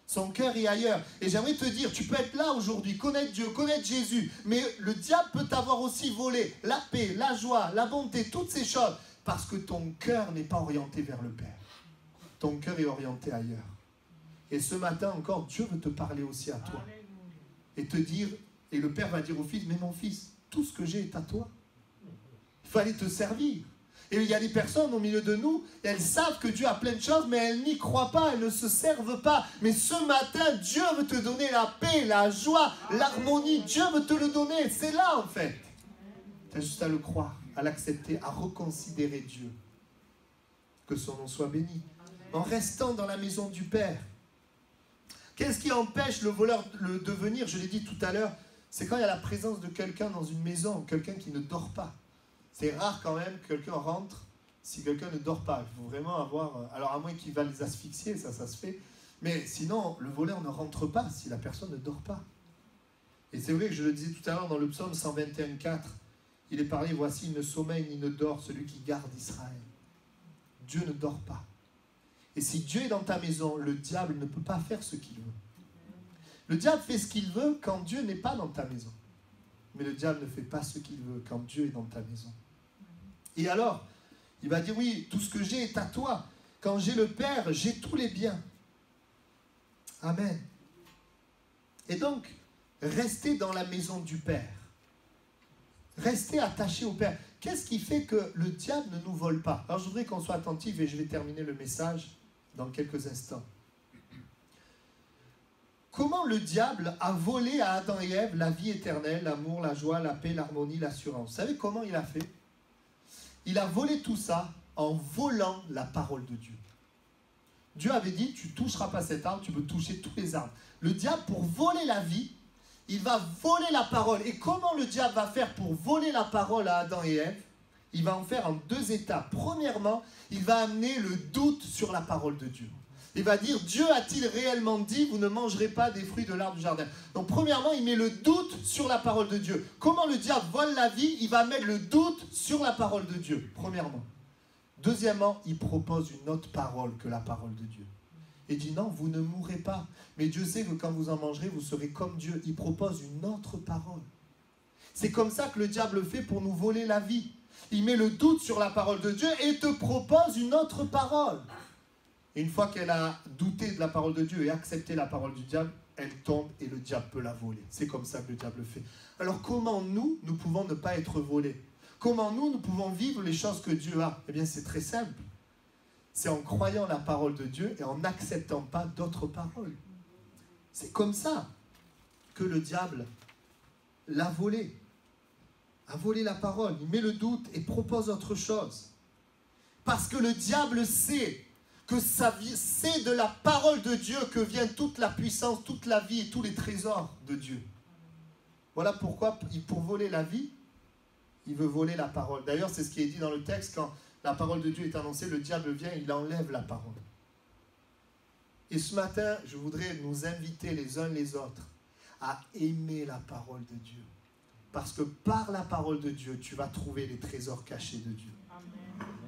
Son cœur est ailleurs. Et j'aimerais te dire, tu peux être là aujourd'hui, connaître Dieu, connaître Jésus, mais le diable peut t'avoir aussi volé la paix, la joie, la bonté, toutes ces choses, parce que ton cœur n'est pas orienté vers le Père. Ton cœur est orienté ailleurs. Et ce matin encore, Dieu veut te parler aussi à toi. Et te dire, et le Père va dire au Fils, mais mon Fils, tout ce que j'ai est à toi. Il fallait te servir. Et il y a des personnes au milieu de nous, elles savent que Dieu a plein de choses, mais elles n'y croient pas, elles ne se servent pas. Mais ce matin, Dieu veut te donner la paix, la joie, l'harmonie. Dieu veut te le donner. C'est là, en fait. Tu as juste à le croire, à l'accepter, à reconsidérer Dieu. Que son nom soit béni. En restant dans la maison du Père. Qu'est-ce qui empêche le voleur de venir? Je l'ai dit tout à l'heure, c'est quand il y a la présence de quelqu'un dans une maison, quelqu'un qui ne dort pas. C'est rare quand même que quelqu'un rentre si quelqu'un ne dort pas. Il faut vraiment avoir... Alors à moins qu'il va les asphyxier, ça se fait. Mais sinon, le voleur ne rentre pas si la personne ne dort pas. Et c'est vrai que je le disais tout à l'heure dans le psaume 121,4, il est parlé, voici, il ne sommeille ni ne dort celui qui garde Israël. Dieu ne dort pas. Et si Dieu est dans ta maison, le diable ne peut pas faire ce qu'il veut. Le diable fait ce qu'il veut quand Dieu n'est pas dans ta maison. Mais le diable ne fait pas ce qu'il veut quand Dieu est dans ta maison. Et alors, il va dire, oui, tout ce que j'ai est à toi. Quand j'ai le Père, j'ai tous les biens. Amen. Et donc, restez dans la maison du Père. Restez attachés au Père. Qu'est-ce qui fait que le diable ne nous vole pas? Alors, je voudrais qu'on soit attentif et je vais terminer le message dans quelques instants. Comment le diable a volé à Adam et Ève la vie éternelle, l'amour, la joie, la paix, l'harmonie, l'assurance? Vous savez comment il a fait? Il a volé tout ça en volant la parole de Dieu. Dieu avait dit, tu ne toucheras pas cet arbre, tu peux toucher tous les arbres. Le diable, pour voler la vie, il va voler la parole. Et comment le diable va faire pour voler la parole à Adam et Ève? Il va en faire en deux étapes. Premièrement, il va amener le doute sur la parole de Dieu. Il va dire, Dieu a-t-il réellement dit, vous ne mangerez pas des fruits de l'arbre du jardin? Donc premièrement, il met le doute sur la parole de Dieu. Comment le diable vole la vie? Il va mettre le doute sur la parole de Dieu, premièrement. Deuxièmement, il propose une autre parole que la parole de Dieu. Il dit, non, vous ne mourrez pas. Mais Dieu sait que quand vous en mangerez, vous serez comme Dieu. Il propose une autre parole. C'est comme ça que le diable fait pour nous voler la vie. Il met le doute sur la parole de Dieu et te propose une autre parole. Et une fois qu'elle a douté de la parole de Dieu et accepté la parole du diable, elle tombe et le diable peut la voler. C'est comme ça que le diable fait. Alors comment nous pouvons ne pas être volés? Comment nous pouvons vivre les choses que Dieu a? Eh bien c'est très simple. C'est en croyant la parole de Dieu et en n'acceptant pas d'autres paroles. C'est comme ça que le diable l'a volé. A volé la parole. Il met le doute et propose autre chose. Parce que le diable sait que c'est de la parole de Dieu que vient toute la puissance, toute la vie et tous les trésors de Dieu. Voilà pourquoi, pour voler la vie, il veut voler la parole. D'ailleurs, c'est ce qui est dit dans le texte, quand la parole de Dieu est annoncée, le diable vient, il enlève la parole. Et ce matin, je voudrais nous inviter les uns les autres à aimer la parole de Dieu. Parce que par la parole de Dieu, tu vas trouver les trésors cachés de Dieu.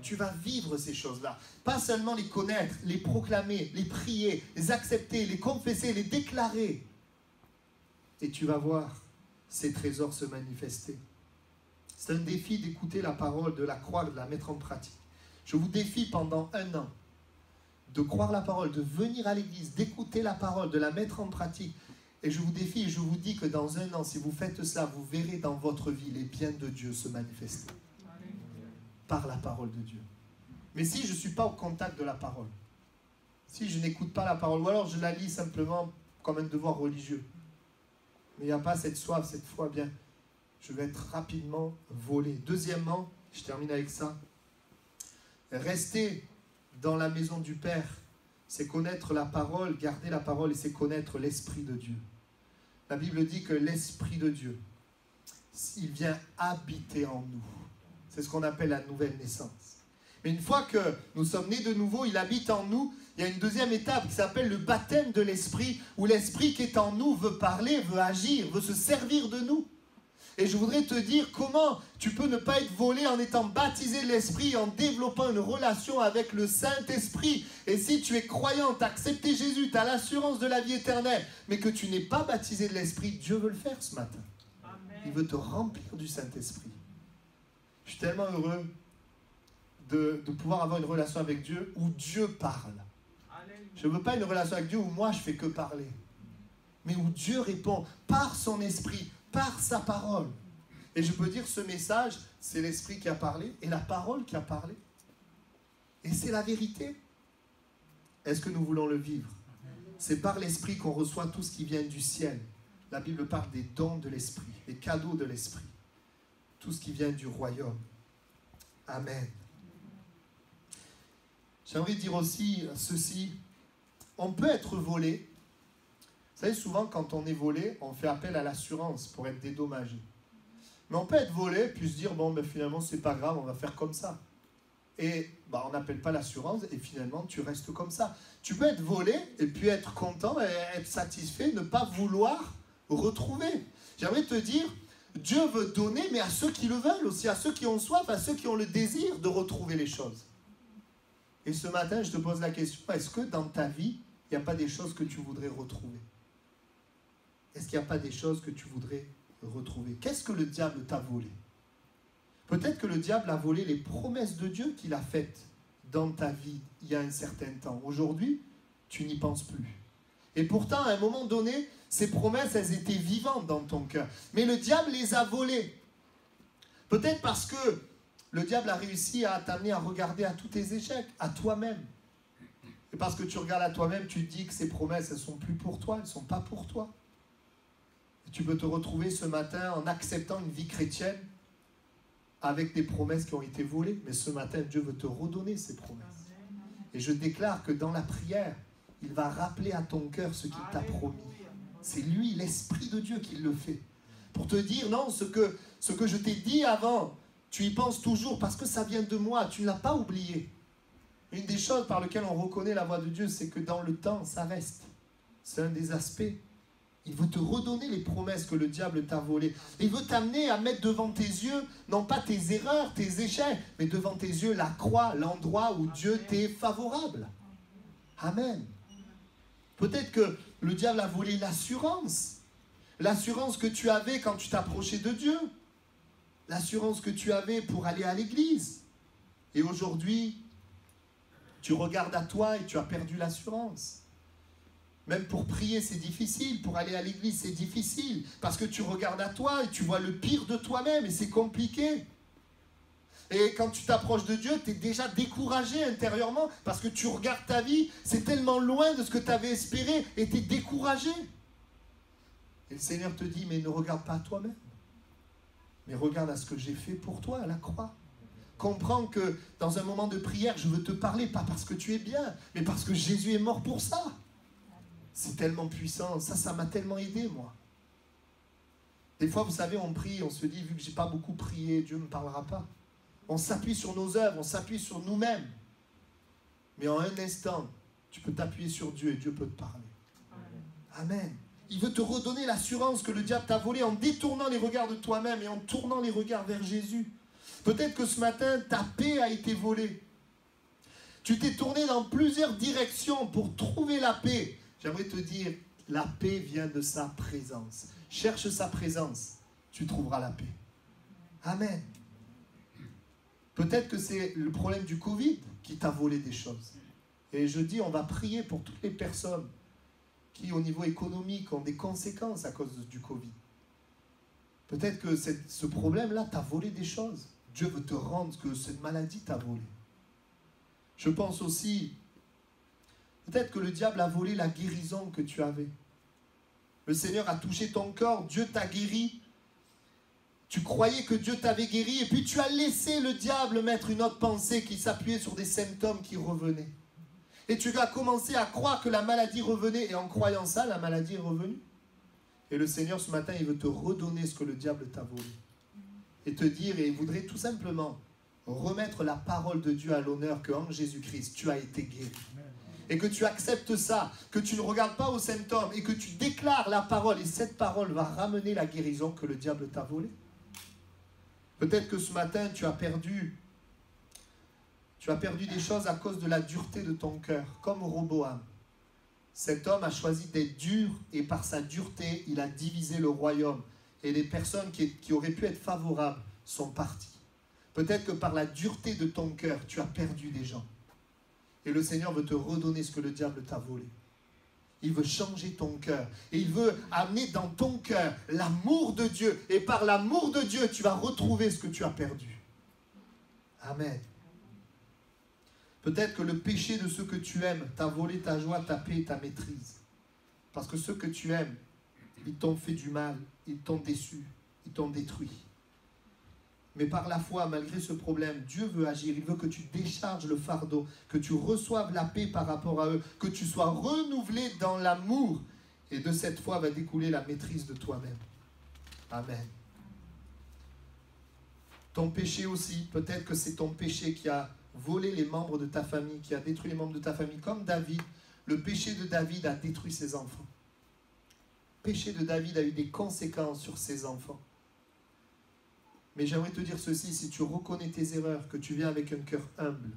Tu vas vivre ces choses-là. Pas seulement les connaître, les proclamer, les prier, les accepter, les confesser, les déclarer. Et tu vas voir ces trésors se manifester. C'est un défi d'écouter la parole, de la croire, de la mettre en pratique. Je vous défie pendant 1 an de croire la parole, de venir à l'église, d'écouter la parole, de la mettre en pratique. Et je vous défie et je vous dis que dans 1 an, si vous faites cela, vous verrez dans votre vie les biens de Dieu se manifester. Par la parole de Dieu. Mais si je ne suis pas au contact de la parole, si je n'écoute pas la parole, ou alors je la lis simplement comme un devoir religieux, mais il n'y a pas cette soif, cette foi, bien, je vais être rapidement volé. Deuxièmement, je termine avec ça, rester dans la maison du Père, c'est connaître la parole, garder la parole, et c'est connaître l'Esprit de Dieu. La Bible dit que l'Esprit de Dieu, il vient habiter en nous. C'est ce qu'on appelle la nouvelle naissance. Mais une fois que nous sommes nés de nouveau, il habite en nous. Il y a une deuxième étape qui s'appelle le baptême de l'Esprit, où l'Esprit qui est en nous veut parler, veut agir, veut se servir de nous. Et je voudrais te dire comment tu peux ne pas être volé en étant baptisé de l'Esprit, en développant une relation avec le Saint-Esprit. Et si tu es croyant, tu as accepté Jésus, tu as l'assurance de la vie éternelle, mais que tu n'es pas baptisé de l'Esprit, Dieu veut le faire ce matin. Amen. Il veut te remplir du Saint-Esprit. Je suis tellement heureux de pouvoir avoir une relation avec Dieu où Dieu parle. Je ne veux pas une relation avec Dieu où moi je fais que parler, mais où Dieu répond par son esprit, par sa parole. Et je peux dire ce message, c'est l'Esprit qui a parlé et la parole qui a parlé. Et c'est la vérité. Est-ce que nous voulons le vivre? C'est par l'Esprit qu'on reçoit tout ce qui vient du ciel. La Bible parle des dons de l'Esprit, des cadeaux de l'Esprit. Tout ce qui vient du royaume. Amen. J'aimerais dire aussi ceci. On peut être volé. Vous savez, souvent, quand on est volé, on fait appel à l'assurance pour être dédommagé. Mais on peut être volé, puis se dire, bon, ben, finalement, c'est pas grave, on va faire comme ça. Et on n'appelle pas l'assurance, et finalement, tu restes comme ça. Tu peux être volé, et puis être content, et être satisfait, ne pas vouloir retrouver. J'aimerais te dire, Dieu veut donner, mais à ceux qui le veulent aussi, à ceux qui ont soif, à ceux qui ont le désir de retrouver les choses. Et ce matin, je te pose la question, est-ce que dans ta vie, il n'y a pas des choses que tu voudrais retrouver? Est-ce qu'il n'y a pas des choses que tu voudrais retrouver? Qu'est-ce que le diable t'a volé? Peut-être que le diable a volé les promesses de Dieu qu'il a faites dans ta vie il y a un certain temps. Aujourd'hui, tu n'y penses plus. Et pourtant, à un moment donné, ces promesses, elles étaient vivantes dans ton cœur. Mais le diable les a volées. Peut-être parce que le diable a réussi à t'amener à regarder à tous tes échecs, à toi-même. Et parce que tu regardes à toi-même, tu te dis que ces promesses, elles ne sont plus pour toi, elles ne sont pas pour toi. Et tu peux te retrouver ce matin en acceptant une vie chrétienne avec des promesses qui ont été volées. Mais ce matin, Dieu veut te redonner ces promesses. Et je déclare que dans la prière, il va rappeler à ton cœur ce qu'il t'a promis. C'est lui, l'Esprit de Dieu, qui le fait. Pour te dire, non, ce que je t'ai dit avant, tu y penses toujours parce que ça vient de moi, tu ne l'as pas oublié. Une des choses par lesquelles on reconnaît la voix de Dieu, c'est que dans le temps, ça reste. C'est un des aspects. Il veut te redonner les promesses que le diable t'a volées. Il veut t'amener à mettre devant tes yeux, non pas tes erreurs, tes échecs, mais devant tes yeux la croix, l'endroit où Dieu t'est favorable. Amen. Peut-être que le diable a volé l'assurance. L'assurance que tu avais quand tu t'approchais de Dieu. L'assurance que tu avais pour aller à l'église. Et aujourd'hui, tu regardes à toi et tu as perdu l'assurance. Même pour prier, c'est difficile. Pour aller à l'église, c'est difficile. Parce que tu regardes à toi et tu vois le pire de toi-même et c'est compliqué. Et quand tu t'approches de Dieu, tu es déjà découragé intérieurement parce que tu regardes ta vie, c'est tellement loin de ce que tu avais espéré et tu es découragé. Et le Seigneur te dit, mais ne regarde pas à toi-même. Mais regarde à ce que j'ai fait pour toi à la croix. Comprends que dans un moment de prière, je veux te parler, pas parce que tu es bien, mais parce que Jésus est mort pour ça. C'est tellement puissant, ça m'a tellement aidé, moi. Des fois, vous savez, on prie, on se dit, vu que j'ai pas beaucoup prié, Dieu ne me parlera pas. On s'appuie sur nos œuvres, on s'appuie sur nous-mêmes. Mais en un instant, tu peux t'appuyer sur Dieu et Dieu peut te parler. Amen. Il veut te redonner l'assurance que le diable t'a volée en détournant les regards de toi-même et en tournant les regards vers Jésus. Peut-être que ce matin, ta paix a été volée. Tu t'es tourné dans plusieurs directions pour trouver la paix. J'aimerais te dire, la paix vient de sa présence. Cherche sa présence, tu trouveras la paix. Amen. Peut-être que c'est le problème du Covid qui t'a volé des choses. Et je dis, on va prier pour toutes les personnes qui, au niveau économique, ont des conséquences à cause du Covid. Peut-être que ce problème-là t'a volé des choses. Dieu veut te rendre ce que cette maladie t'a volé. Je pense aussi, peut-être que le diable a volé la guérison que tu avais. Le Seigneur a touché ton corps, Dieu t'a guéri. Tu croyais que Dieu t'avait guéri et puis tu as laissé le diable mettre une autre pensée qui s'appuyait sur des symptômes qui revenaient. Et tu as commencé à croire que la maladie revenait et en croyant ça, la maladie est revenue. Et le Seigneur ce matin, il veut te redonner ce que le diable t'a volé. et te dire, et voudrait tout simplement remettre la parole de Dieu à l'honneur qu'en Jésus-Christ, tu as été guéri. Et que tu acceptes ça, que tu ne regardes pas aux symptômes et que tu déclares la parole. Et cette parole va ramener la guérison que le diable t'a volée. Peut-être que ce matin, tu as perdu des choses à cause de la dureté de ton cœur, comme Roboam. Cet homme a choisi d'être dur et par sa dureté, il a divisé le royaume. Et les personnes qui auraient pu être favorables sont parties. Peut-être que par la dureté de ton cœur, tu as perdu des gens. Et le Seigneur veut te redonner ce que le diable t'a volé. Il veut changer ton cœur. Et il veut amener dans ton cœur l'amour de Dieu. Et par l'amour de Dieu, tu vas retrouver ce que tu as perdu. Amen. Peut-être que le péché de ceux que tu aimes t'a volé ta joie, ta paix et ta maîtrise. Parce que ceux que tu aimes, ils t'ont fait du mal, ils t'ont déçu, ils t'ont détruit. Mais par la foi, malgré ce problème, Dieu veut agir. Il veut que tu décharges le fardeau, que tu reçoives la paix par rapport à eux, que tu sois renouvelé dans l'amour. Et de cette foi va découler la maîtrise de toi-même. Amen. Ton péché aussi, peut-être que c'est ton péché qui a volé les membres de ta famille, qui a détruit les membres de ta famille. Comme David, le péché de David a détruit ses enfants. Le péché de David a eu des conséquences sur ses enfants. Mais j'aimerais te dire ceci, si tu reconnais tes erreurs, que tu viens avec un cœur humble,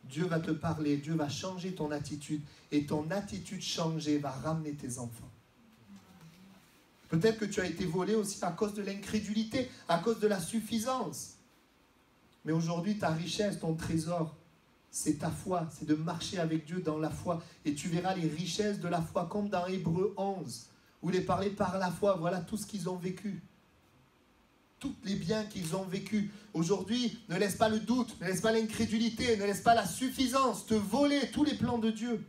Dieu va te parler, Dieu va changer ton attitude, et ton attitude changée va ramener tes enfants. Peut-être que tu as été volé aussi à cause de l'incrédulité, à cause de la suffisance. Mais aujourd'hui, ta richesse, ton trésor, c'est ta foi, c'est de marcher avec Dieu dans la foi. Et tu verras les richesses de la foi, comme dans Hébreux 11, où il est parlé par la foi, voilà tout ce qu'ils ont vécu. Tous les biens qu'ils ont vécus. Aujourd'hui, ne laisse pas le doute, ne laisse pas l'incrédulité, ne laisse pas la suffisance te voler tous les plans de Dieu.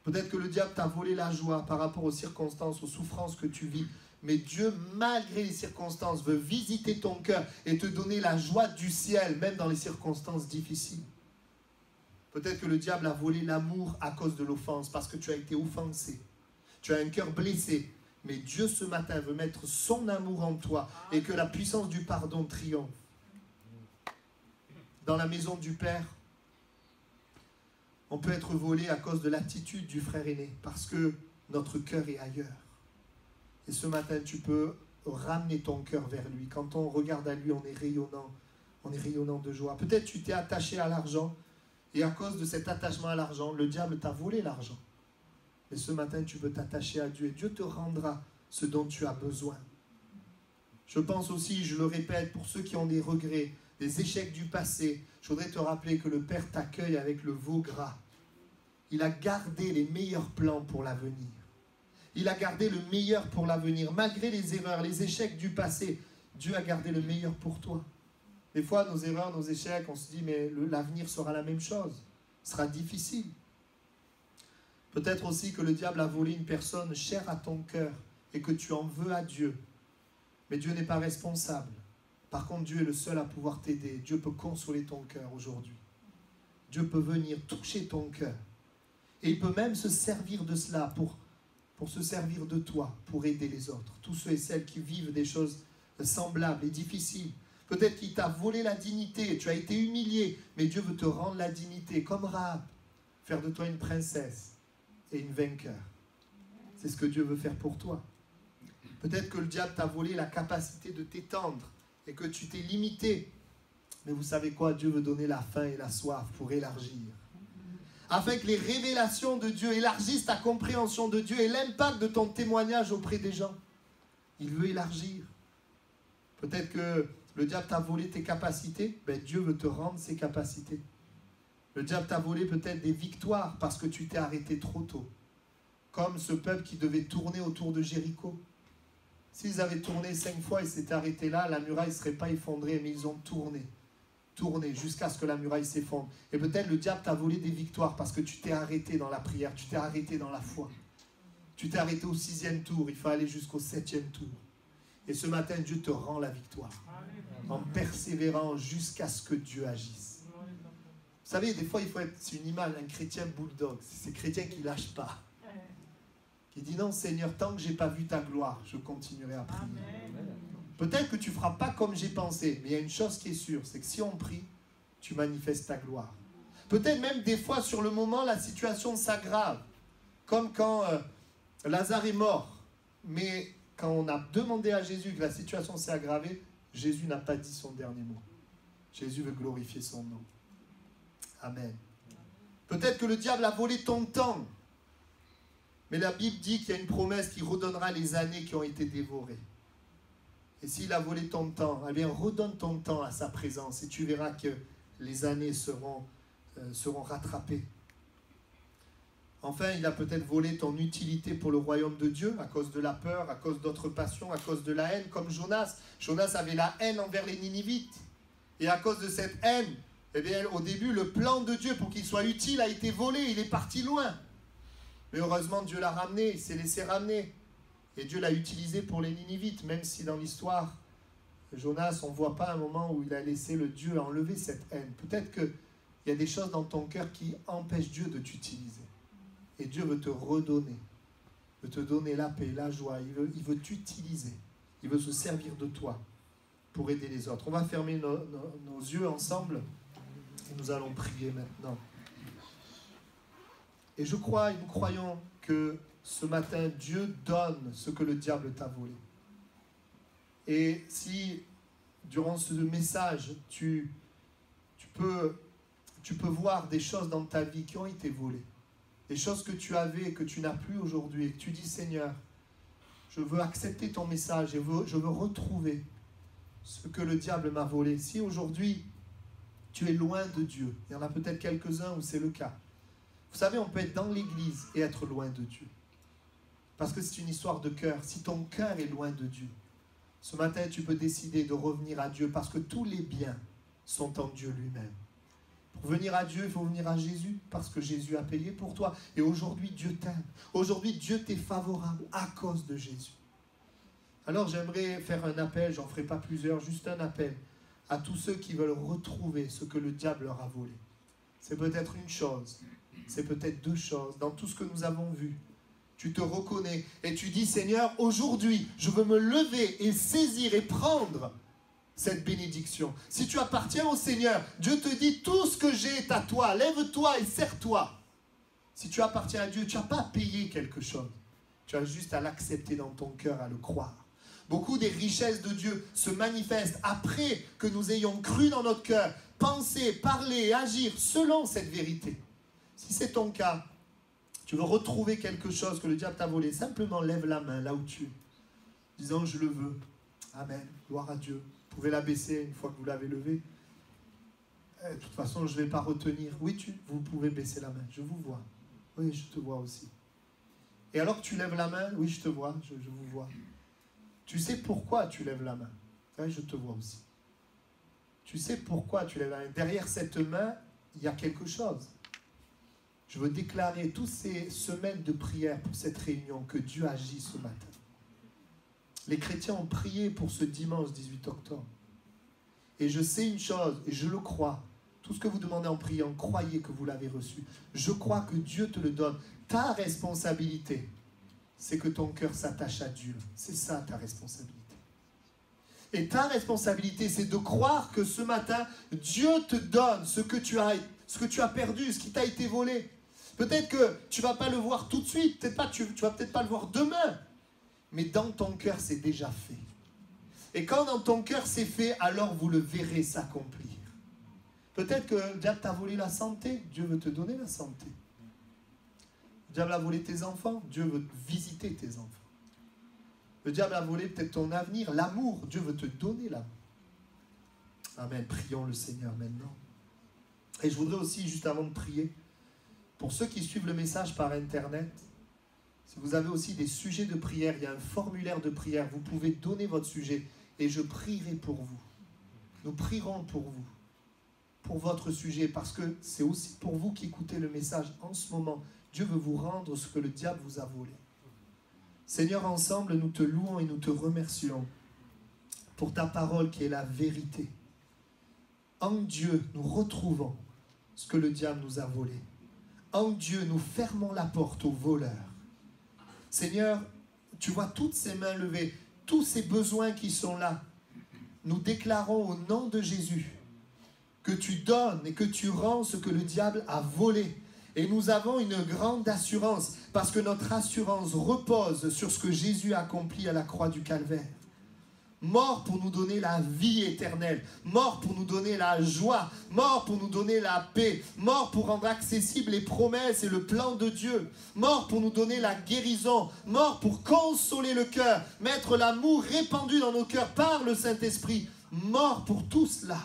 Peut-être que le diable t'a volé la joie par rapport aux circonstances, aux souffrances que tu vis. Mais Dieu, malgré les circonstances, veut visiter ton cœur et te donner la joie du ciel, même dans les circonstances difficiles. Peut-être que le diable a volé l'amour à cause de l'offense, parce que tu as été offensé. Tu as un cœur blessé. Mais Dieu, ce matin, veut mettre son amour en toi et que la puissance du pardon triomphe. Dans la maison du Père, on peut être volé à cause de l'attitude du frère aîné, parce que notre cœur est ailleurs. Et ce matin, tu peux ramener ton cœur vers lui. Quand on regarde à lui, on est rayonnant de joie. Peut-être tu t'es attaché à l'argent, et à cause de cet attachement à l'argent, le diable t'a volé l'argent. Mais ce matin, tu peux t'attacher à Dieu et Dieu te rendra ce dont tu as besoin. Je pense aussi, je le répète, pour ceux qui ont des regrets, des échecs du passé, je voudrais te rappeler que le Père t'accueille avec le veau gras. Il a gardé les meilleurs plans pour l'avenir. Il a gardé le meilleur pour l'avenir. Malgré les erreurs, les échecs du passé, Dieu a gardé le meilleur pour toi. Des fois, nos erreurs, nos échecs, on se dit, mais l'avenir sera la même chose. Ce sera difficile. Peut-être aussi que le diable a volé une personne chère à ton cœur et que tu en veux à Dieu. Mais Dieu n'est pas responsable. Par contre, Dieu est le seul à pouvoir t'aider. Dieu peut consoler ton cœur aujourd'hui. Dieu peut venir toucher ton cœur. Et il peut même se servir de cela pour se servir de toi, pour aider les autres. Tous ceux et celles qui vivent des choses semblables et difficiles. Peut-être qu'il t'a volé la dignité, tu as été humilié, mais Dieu veut te rendre la dignité, comme Rahab, faire de toi une princesse et une vainqueur. C'est ce que Dieu veut faire pour toi. Peut-être que le diable t'a volé la capacité de t'étendre et que tu t'es limité. Mais vous savez quoi? Dieu veut donner la faim et la soif pour élargir. Afin que les révélations de Dieu élargissent ta compréhension de Dieu et l'impact de ton témoignage auprès des gens. Il veut élargir. Peut-être que le diable t'a volé tes capacités. Ben Dieu veut te rendre ces capacités. Le diable t'a volé peut-être des victoires parce que tu t'es arrêté trop tôt. Comme ce peuple qui devait tourner autour de Jéricho. S'ils avaient tourné 5 fois et s'étaient arrêtés là, la muraille ne serait pas effondrée, mais ils ont tourné jusqu'à ce que la muraille s'effondre. Et peut-être le diable t'a volé des victoires parce que tu t'es arrêté dans la prière, tu t'es arrêté dans la foi. Tu t'es arrêté au 6e tour, il faut aller jusqu'au 7e tour. Et ce matin, Dieu te rend la victoire en persévérant jusqu'à ce que Dieu agisse. Vous savez, des fois, il faut être, c'est une image, un chrétien bulldog, c'est ces chrétiens qui ne lâchent pas. Qui dit non, Seigneur, tant que je n'ai pas vu ta gloire, je continuerai à prier. Peut-être que tu ne feras pas comme j'ai pensé, mais il y a une chose qui est sûre, c'est que si on prie, tu manifestes ta gloire. Peut-être même des fois, sur le moment, la situation s'aggrave. Comme quand Lazare est mort. Mais quand on a demandé à Jésus que la situation s'est aggravée, Jésus n'a pas dit son dernier mot. Jésus veut glorifier son nom. Amen. Peut-être que le diable a volé ton temps. Mais la Bible dit qu'il y a une promesse qui redonnera les années qui ont été dévorées. Et s'il a volé ton temps, eh bien redonne ton temps à sa présence et tu verras que les années seront rattrapées. Enfin, il a peut-être volé ton utilité pour le royaume de Dieu à cause de la peur, à cause d'autres passions, à cause de la haine, comme Jonas. Jonas avait la haine envers les Ninivites. Et à cause de cette haine, eh bien, au début, le plan de Dieu pour qu'il soit utile a été volé. Il est parti loin. Mais heureusement, Dieu l'a ramené, il s'est laissé ramener. Et Dieu l'a utilisé pour les Ninivites, même si dans l'histoire, Jonas, on ne voit pas un moment où il a laissé le Dieu enlever cette haine. Peut-être qu'il y a des choses dans ton cœur qui empêchent Dieu de t'utiliser. Et Dieu veut te redonner, veut te donner la paix, la joie. Il veut t'utiliser, il veut se servir de toi pour aider les autres. On va fermer nos yeux ensemble et nous allons prier maintenant. Et nous croyons que ce matin, Dieu donne ce que le diable t'a volé. Et si, durant ce message, tu peux voir des choses dans ta vie qui ont été volées, des choses que tu avais et que tu n'as plus aujourd'hui, et que tu dis, Seigneur, je veux accepter ton message et je veux retrouver ce que le diable m'a volé. Si aujourd'hui, tu es loin de Dieu, il y en a peut-être quelques-uns où c'est le cas. Vous savez, on peut être dans l'église et être loin de Dieu. Parce que c'est une histoire de cœur. Si ton cœur est loin de Dieu, ce matin, tu peux décider de revenir à Dieu parce que tous les biens sont en Dieu lui-même. Pour venir à Dieu, il faut venir à Jésus parce que Jésus a payé pour toi. Et aujourd'hui, Dieu t'aime. Aujourd'hui, Dieu t'est favorable à cause de Jésus. Alors, j'aimerais faire un appel, j'en ferai pas plusieurs, juste un appel à tous ceux qui veulent retrouver ce que le diable leur a volé. C'est peut-être une chose, c'est peut-être deux choses. Dans tout ce que nous avons vu, tu te reconnais et tu dis, Seigneur, aujourd'hui, je veux me lever et saisir et prendre cette bénédiction. Si tu appartiens au Seigneur, Dieu te dit, tout ce que j'ai est à toi, lève-toi et sers-toi. Si tu appartiens à Dieu, tu n'as pas à payer quelque chose. Tu as juste à l'accepter dans ton cœur, à le croire. Beaucoup des richesses de Dieu se manifestent après que nous ayons cru dans notre cœur, pensé, parlé et agir selon cette vérité. Si c'est ton cas, tu veux retrouver quelque chose que le diable t'a volé, simplement lève la main là où tu es, disant je le veux. Amen, gloire à Dieu. Vous pouvez la baisser une fois que vous l'avez levée. De toute façon, je ne vais pas retenir. Oui, vous pouvez baisser la main, je vous vois. Oui, je te vois aussi. Et alors que tu lèves la main, oui, je te vois, je vous vois. Tu sais pourquoi tu lèves la main. Oui, je te vois aussi. Tu sais pourquoi tu lèves la main. Derrière cette main, il y a quelque chose. Je veux déclarer toutes ces semaines de prière pour cette réunion que Dieu agit ce matin. Les chrétiens ont prié pour ce dimanche 18 octobre. Et je sais une chose, et je le crois. Tout ce que vous demandez en priant, croyez que vous l'avez reçu. Je crois que Dieu te le donne. Ta responsabilité, c'est que ton cœur s'attache à Dieu. C'est ça ta responsabilité. Et ta responsabilité, c'est de croire que ce matin, Dieu te donne ce que tu as perdu, ce qui t'a été volé. Peut-être que tu ne vas pas le voir tout de suite, tu ne vas peut-être pas le voir demain, mais dans ton cœur, c'est déjà fait. Et quand dans ton cœur c'est fait, alors vous le verrez s'accomplir. Peut-être que le diable t'a volé la santé, Dieu veut te donner la santé. Le diable a volé tes enfants, Dieu veut visiter tes enfants. Le diable a volé peut-être ton avenir, l'amour, Dieu veut te donner l'amour. Amen, prions le Seigneur maintenant. Et je voudrais aussi, juste avant de prier, pour ceux qui suivent le message par Internet, si vous avez aussi des sujets de prière, il y a un formulaire de prière, vous pouvez donner votre sujet et je prierai pour vous. Nous prierons pour vous, pour votre sujet, parce que c'est aussi pour vous qui écoutez le message en ce moment. Dieu veut vous rendre ce que le diable vous a volé. Seigneur, ensemble, nous te louons et nous te remercions pour ta parole qui est la vérité. En Dieu, nous retrouvons ce que le diable nous a volé. En Dieu, nous fermons la porte aux voleurs. Seigneur, tu vois toutes ces mains levées, tous ces besoins qui sont là. nous déclarons au nom de Jésus que tu donnes et que tu rends ce que le diable a volé. Et nous avons une grande assurance, parce que notre assurance repose sur ce que Jésus a accompli à la croix du Calvaire. Mort pour nous donner la vie éternelle, mort pour nous donner la joie, mort pour nous donner la paix, mort pour rendre accessibles les promesses et le plan de Dieu, mort pour nous donner la guérison, mort pour consoler le cœur, mettre l'amour répandu dans nos cœurs par le Saint-Esprit, mort pour tout cela.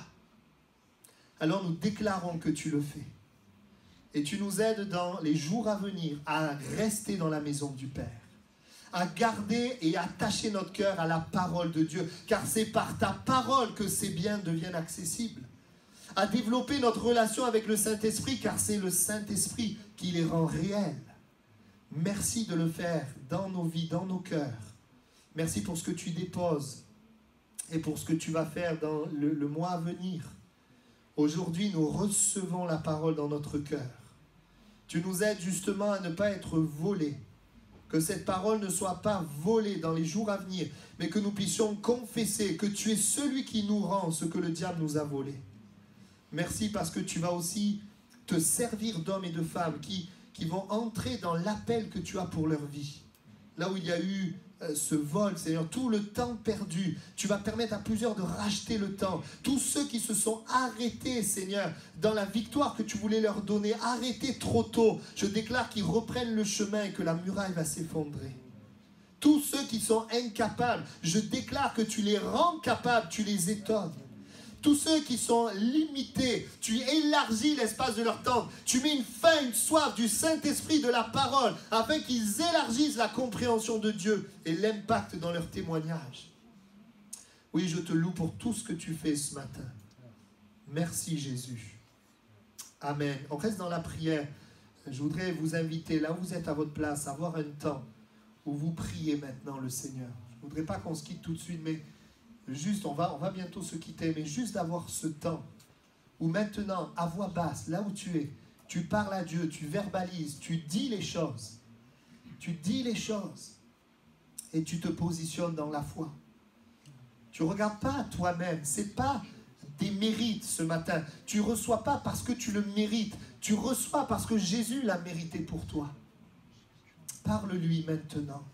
Alors nous déclarons que tu le fais. Et tu nous aides dans les jours à venir à rester dans la maison du Père, à garder et attacher notre cœur à la parole de Dieu, car c'est par ta parole que ces biens deviennent accessibles. À développer notre relation avec le Saint-Esprit, car c'est le Saint-Esprit qui les rend réels. Merci de le faire dans nos vies, dans nos cœurs. Merci pour ce que tu déposes et pour ce que tu vas faire dans le mois à venir. Aujourd'hui, nous recevons la parole dans notre cœur. Tu nous aides justement à ne pas être volés. Que cette parole ne soit pas volée dans les jours à venir, mais que nous puissions confesser que tu es celui qui nous rend ce que le diable nous a volé. Merci parce que tu vas aussi te servir d'hommes et de femmes qui vont entrer dans l'appel que tu as pour leur vie. Là où il y a eu ce vol, Seigneur, tout le temps perdu, tu vas permettre à plusieurs de racheter le temps. Tous ceux qui se sont arrêtés, Seigneur, dans la victoire que tu voulais leur donner, arrêtés trop tôt, je déclare qu'ils reprennent le chemin et que la muraille va s'effondrer. Tous ceux qui sont incapables, je déclare que tu les rends capables, tu les étonnes. Tous ceux qui sont limités, tu élargis l'espace de leur temps. Tu mets une faim, une soif du Saint-Esprit, de la parole, afin qu'ils élargissent la compréhension de Dieu et l'impact dans leur témoignage. Oui, je te loue pour tout ce que tu fais ce matin. Merci Jésus. Amen. On reste dans la prière. Je voudrais vous inviter, là où vous êtes à votre place, à avoir un temps où vous priez maintenant le Seigneur. Je ne voudrais pas qu'on se quitte tout de suite, mais juste, on va bientôt se quitter, mais juste d'avoir ce temps où maintenant, à voix basse, là où tu es, tu parles à Dieu, tu verbalises, tu dis les choses. Tu dis les choses et tu te positionnes dans la foi. Tu ne regardes pas à toi-même, ce n'est pas des mérites ce matin. Tu ne reçois pas parce que tu le mérites, tu reçois parce que Jésus l'a mérité pour toi. Parle-lui maintenant.